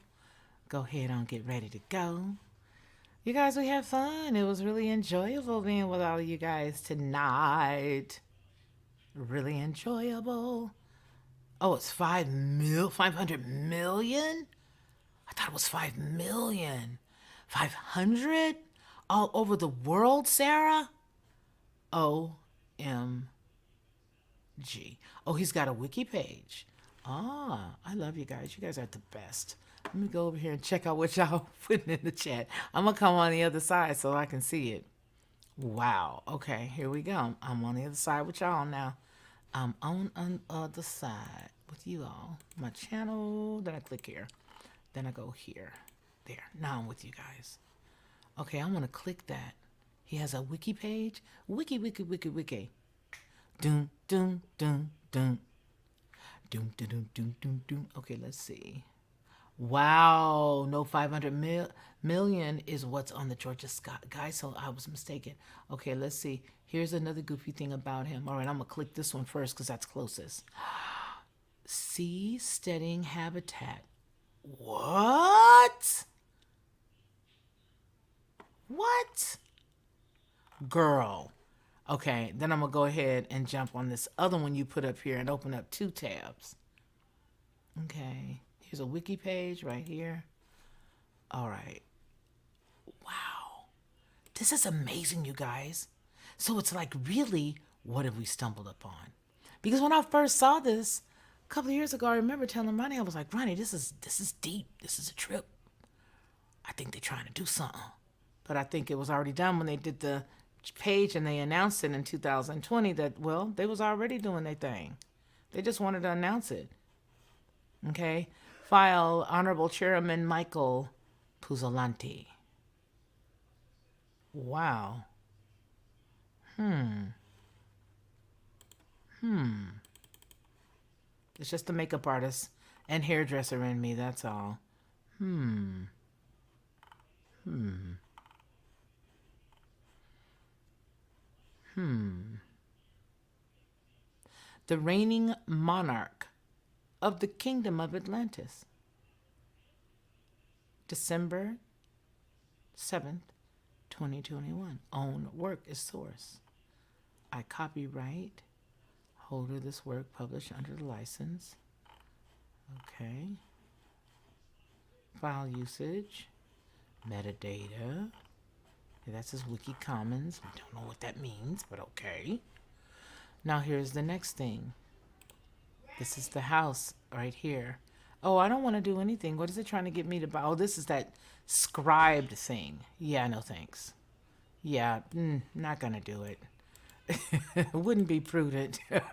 Go ahead and get ready to go. You guys, we had fun. It was really enjoyable being with all of you guys tonight. Really enjoyable. Oh, it's 500 million? I thought it was 5 million. 500? All over the world, Sarah? OMG. Oh, he's got a wiki page. Ah, I love you guys. You guys are the best. Let me go over here and check out what y'all putting in the chat. I'm going to come on the other side so I can see it. Wow. Okay, here we go. I'm on the other side with y'all now. I'm on the other side with you all. My channel. Then I click here. Then I go here. There. Now I'm with you guys. Okay, I'm going to click that. He has a wiki page. Wiki. Doom, doom, doom, doom. Doom, doom, doom, doom, doom, doom. Okay, let's see. Wow, no, 500 million is what's on the Georgia Scott guy, so I was mistaken. Okay, let's see. Here's another goofy thing about him. All right, I'm going to click this one first because that's closest. Sea steading habitat. What? What? Girl. Okay, then I'm going to go ahead and jump on this other one you put up here and open up 2 tabs. Okay, here's a wiki page right here. All right. Wow. This is amazing, you guys. So it's like, really, what have we stumbled upon? Because when I first saw this a couple of years ago, I remember telling Ronnie, I was like, Ronnie, this is deep. This is a trip. I think they're trying to do something. But I think it was already done when they did the page and they announced it in 2020 that, well, they was already doing their thing. They just wanted to announce it. Okay? File Honorable Chairman Michael Puzzolanti. Wow. It's just the makeup artist and hairdresser in me, that's all. The reigning monarch of the Kingdom of Atlantis. December 7th, 2021. Own work is source. I copyright. Holder this work published under the license. Okay. File usage. Metadata. That's his Wiki Commons. We don't know what that means, but okay. Now here's the next thing. This is the house right here. Oh, I don't want to do anything. What is it trying to get me to buy? Oh, this is that scribed thing. Yeah, no thanks. Yeah, not gonna do it. Wouldn't be prudent. But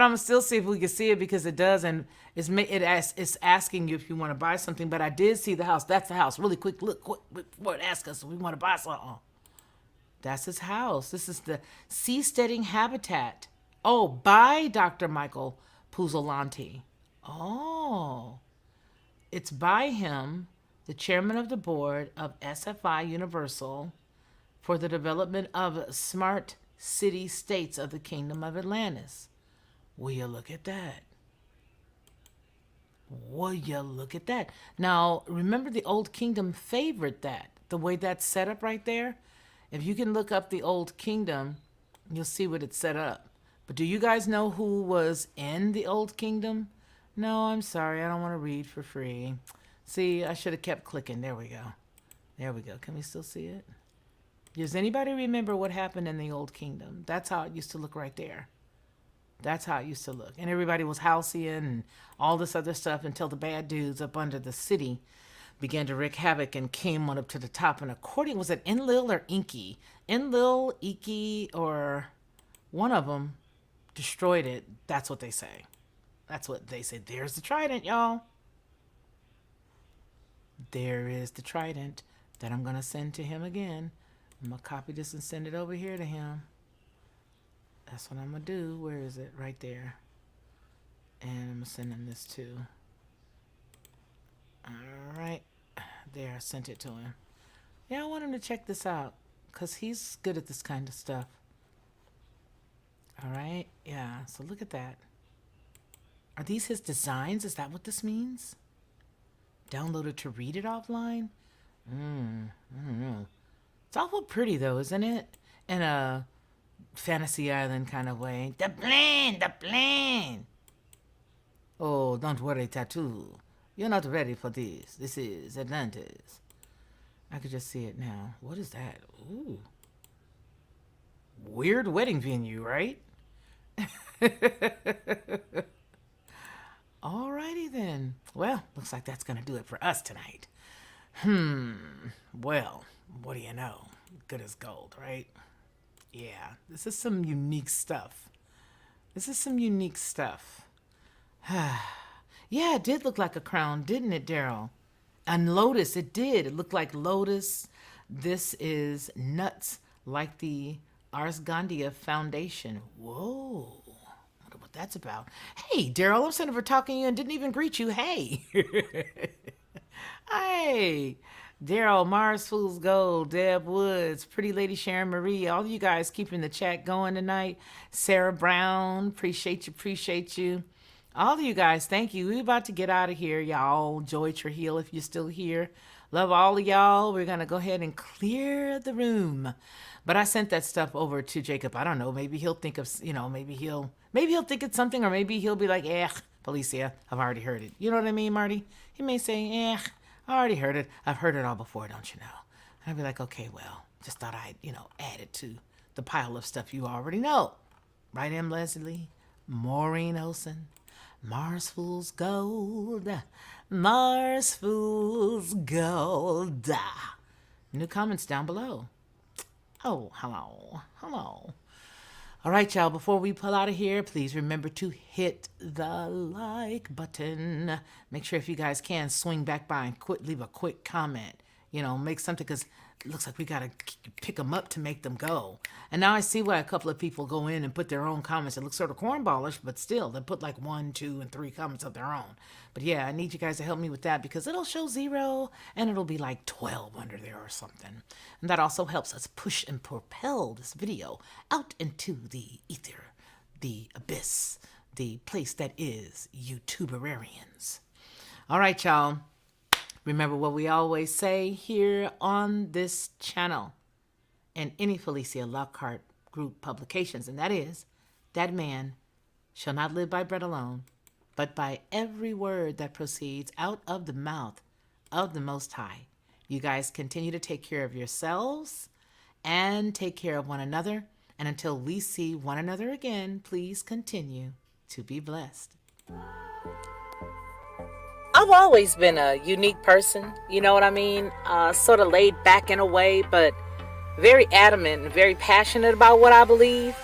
I'm gonna still see if we can see it because it does, and it's asking you if you want to buy something. But I did see the house. That's the house. Really quick, look what ask us if we want to buy something. That's his house. This is the seasteading habitat. Oh, by Dr. Michael Puzzolanti. Oh, it's by him, the chairman of the board of SFI Universal, for the development of smart city states of the Kingdom of Atlantis. Will you look at that? Will you look at that? Now, remember the Old Kingdom favored that. The way that's set up right there. If you can look up the Old Kingdom, you'll see what it's set up. But do you guys know who was in the Old Kingdom? No, I'm sorry. I don't want to read for free. See, I should have kept clicking. There we go. There we go. Can we still see it? Does anybody remember what happened in the Old Kingdom? That's how it used to look right there. That's how it used to look. And everybody was halcyon and all this other stuff until the bad dudes up under the city began to wreak havoc and came on up to the top. And according, was it Enlil or Inky? Enlil, Iki, or one of them destroyed it. That's what they say. That's what they say. There's the trident, y'all. There is the trident that I'm going to send to him again. I'm going to copy this and send it over here to him. That's what I'm going to do. Where is it? Right there. And I'm going to send him this too. All right. There, I sent it to him. Yeah, I want him to check this out because he's good at this kind of stuff. All right. Yeah, so look at that. Are these his designs? Is that what this means? Download it to read it offline? I don't know. It's awful pretty though, isn't it? In a Fantasy Island kind of way. The plane. Oh, don't worry, Tattoo. You're not ready for this. This is Atlantis. I could just see it now. What is that? Ooh. Weird wedding venue, right? Alrighty then. Well, looks like that's gonna do it for us tonight. Well, what do you know? Good as gold, right? Yeah, this is some unique stuff. Yeah, it did look like a crown, didn't it, Daryl? And lotus, it did. It looked like lotus. This is nuts, like the Ars Gandia Foundation. Whoa. Wonder what that's about. Hey, Daryl, I'm sitting over talking to you and didn't even greet you. Hey. Hey. Daryl, Mars Fool's Gold, Deb Woods, Pretty Lady Sharon Marie, all of you guys keeping the chat going tonight. Sarah Brown, appreciate you. All of you guys, thank you. We're about to get out of here, y'all. Joy Trujillo, if you're still here. Love all of y'all. We're going to go ahead and clear the room. But I sent that stuff over to Jacob. I don't know. Maybe he'll think of, maybe he'll think it's something, or maybe he'll be like, Felicia, I've already heard it. You know what I mean, Marty? He may say, I already heard it. I've heard it all before, don't you know? And I'd be like, okay, well, just thought I'd, add it to the pile of stuff you already know. Right, M. Leslie? Maureen Olson? Mars Fool's Gold. Mars Fool's Gold. New comments down below. Oh, hello. All right, y'all, before we pull out of here, please remember to hit the like button. Make sure if you guys can, swing back by and leave a quick comment. Make something, because it looks like we got to pick them up to make them go. And now I see why a couple of people go in and put their own comments. It looks sort of cornballish, but still, they put like 1, 2, and 3 comments of their own. But yeah, I need you guys to help me with that, because it'll show 0 and it'll be like 12 under there or something. And that also helps us push and propel this video out into the ether, the abyss, the place that is YouTuberarians. All right, y'all. Remember what we always say here on this channel and any Felicia Lockhart group publications, and that is, that man shall not live by bread alone, but by every word that proceeds out of the mouth of the Most High. You guys continue to take care of yourselves and take care of one another. And until we see one another again, please continue to be blessed. I've always been a unique person, you know what I mean? Sort of laid back in a way, but very adamant and very passionate about what I believe.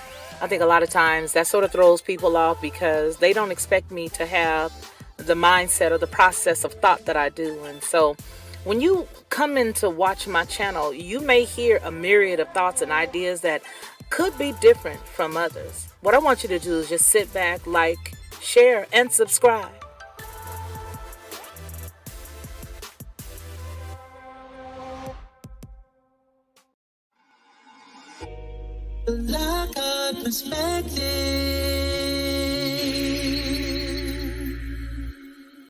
I think a lot of times that sort of throws people off, because they don't expect me to have the mindset or the process of thought that I do. And so when you come in to watch my channel, you may hear a myriad of thoughts and ideas that could be different from others. What I want you to do is just sit back, like, share, and subscribe. Lockhart Perspective.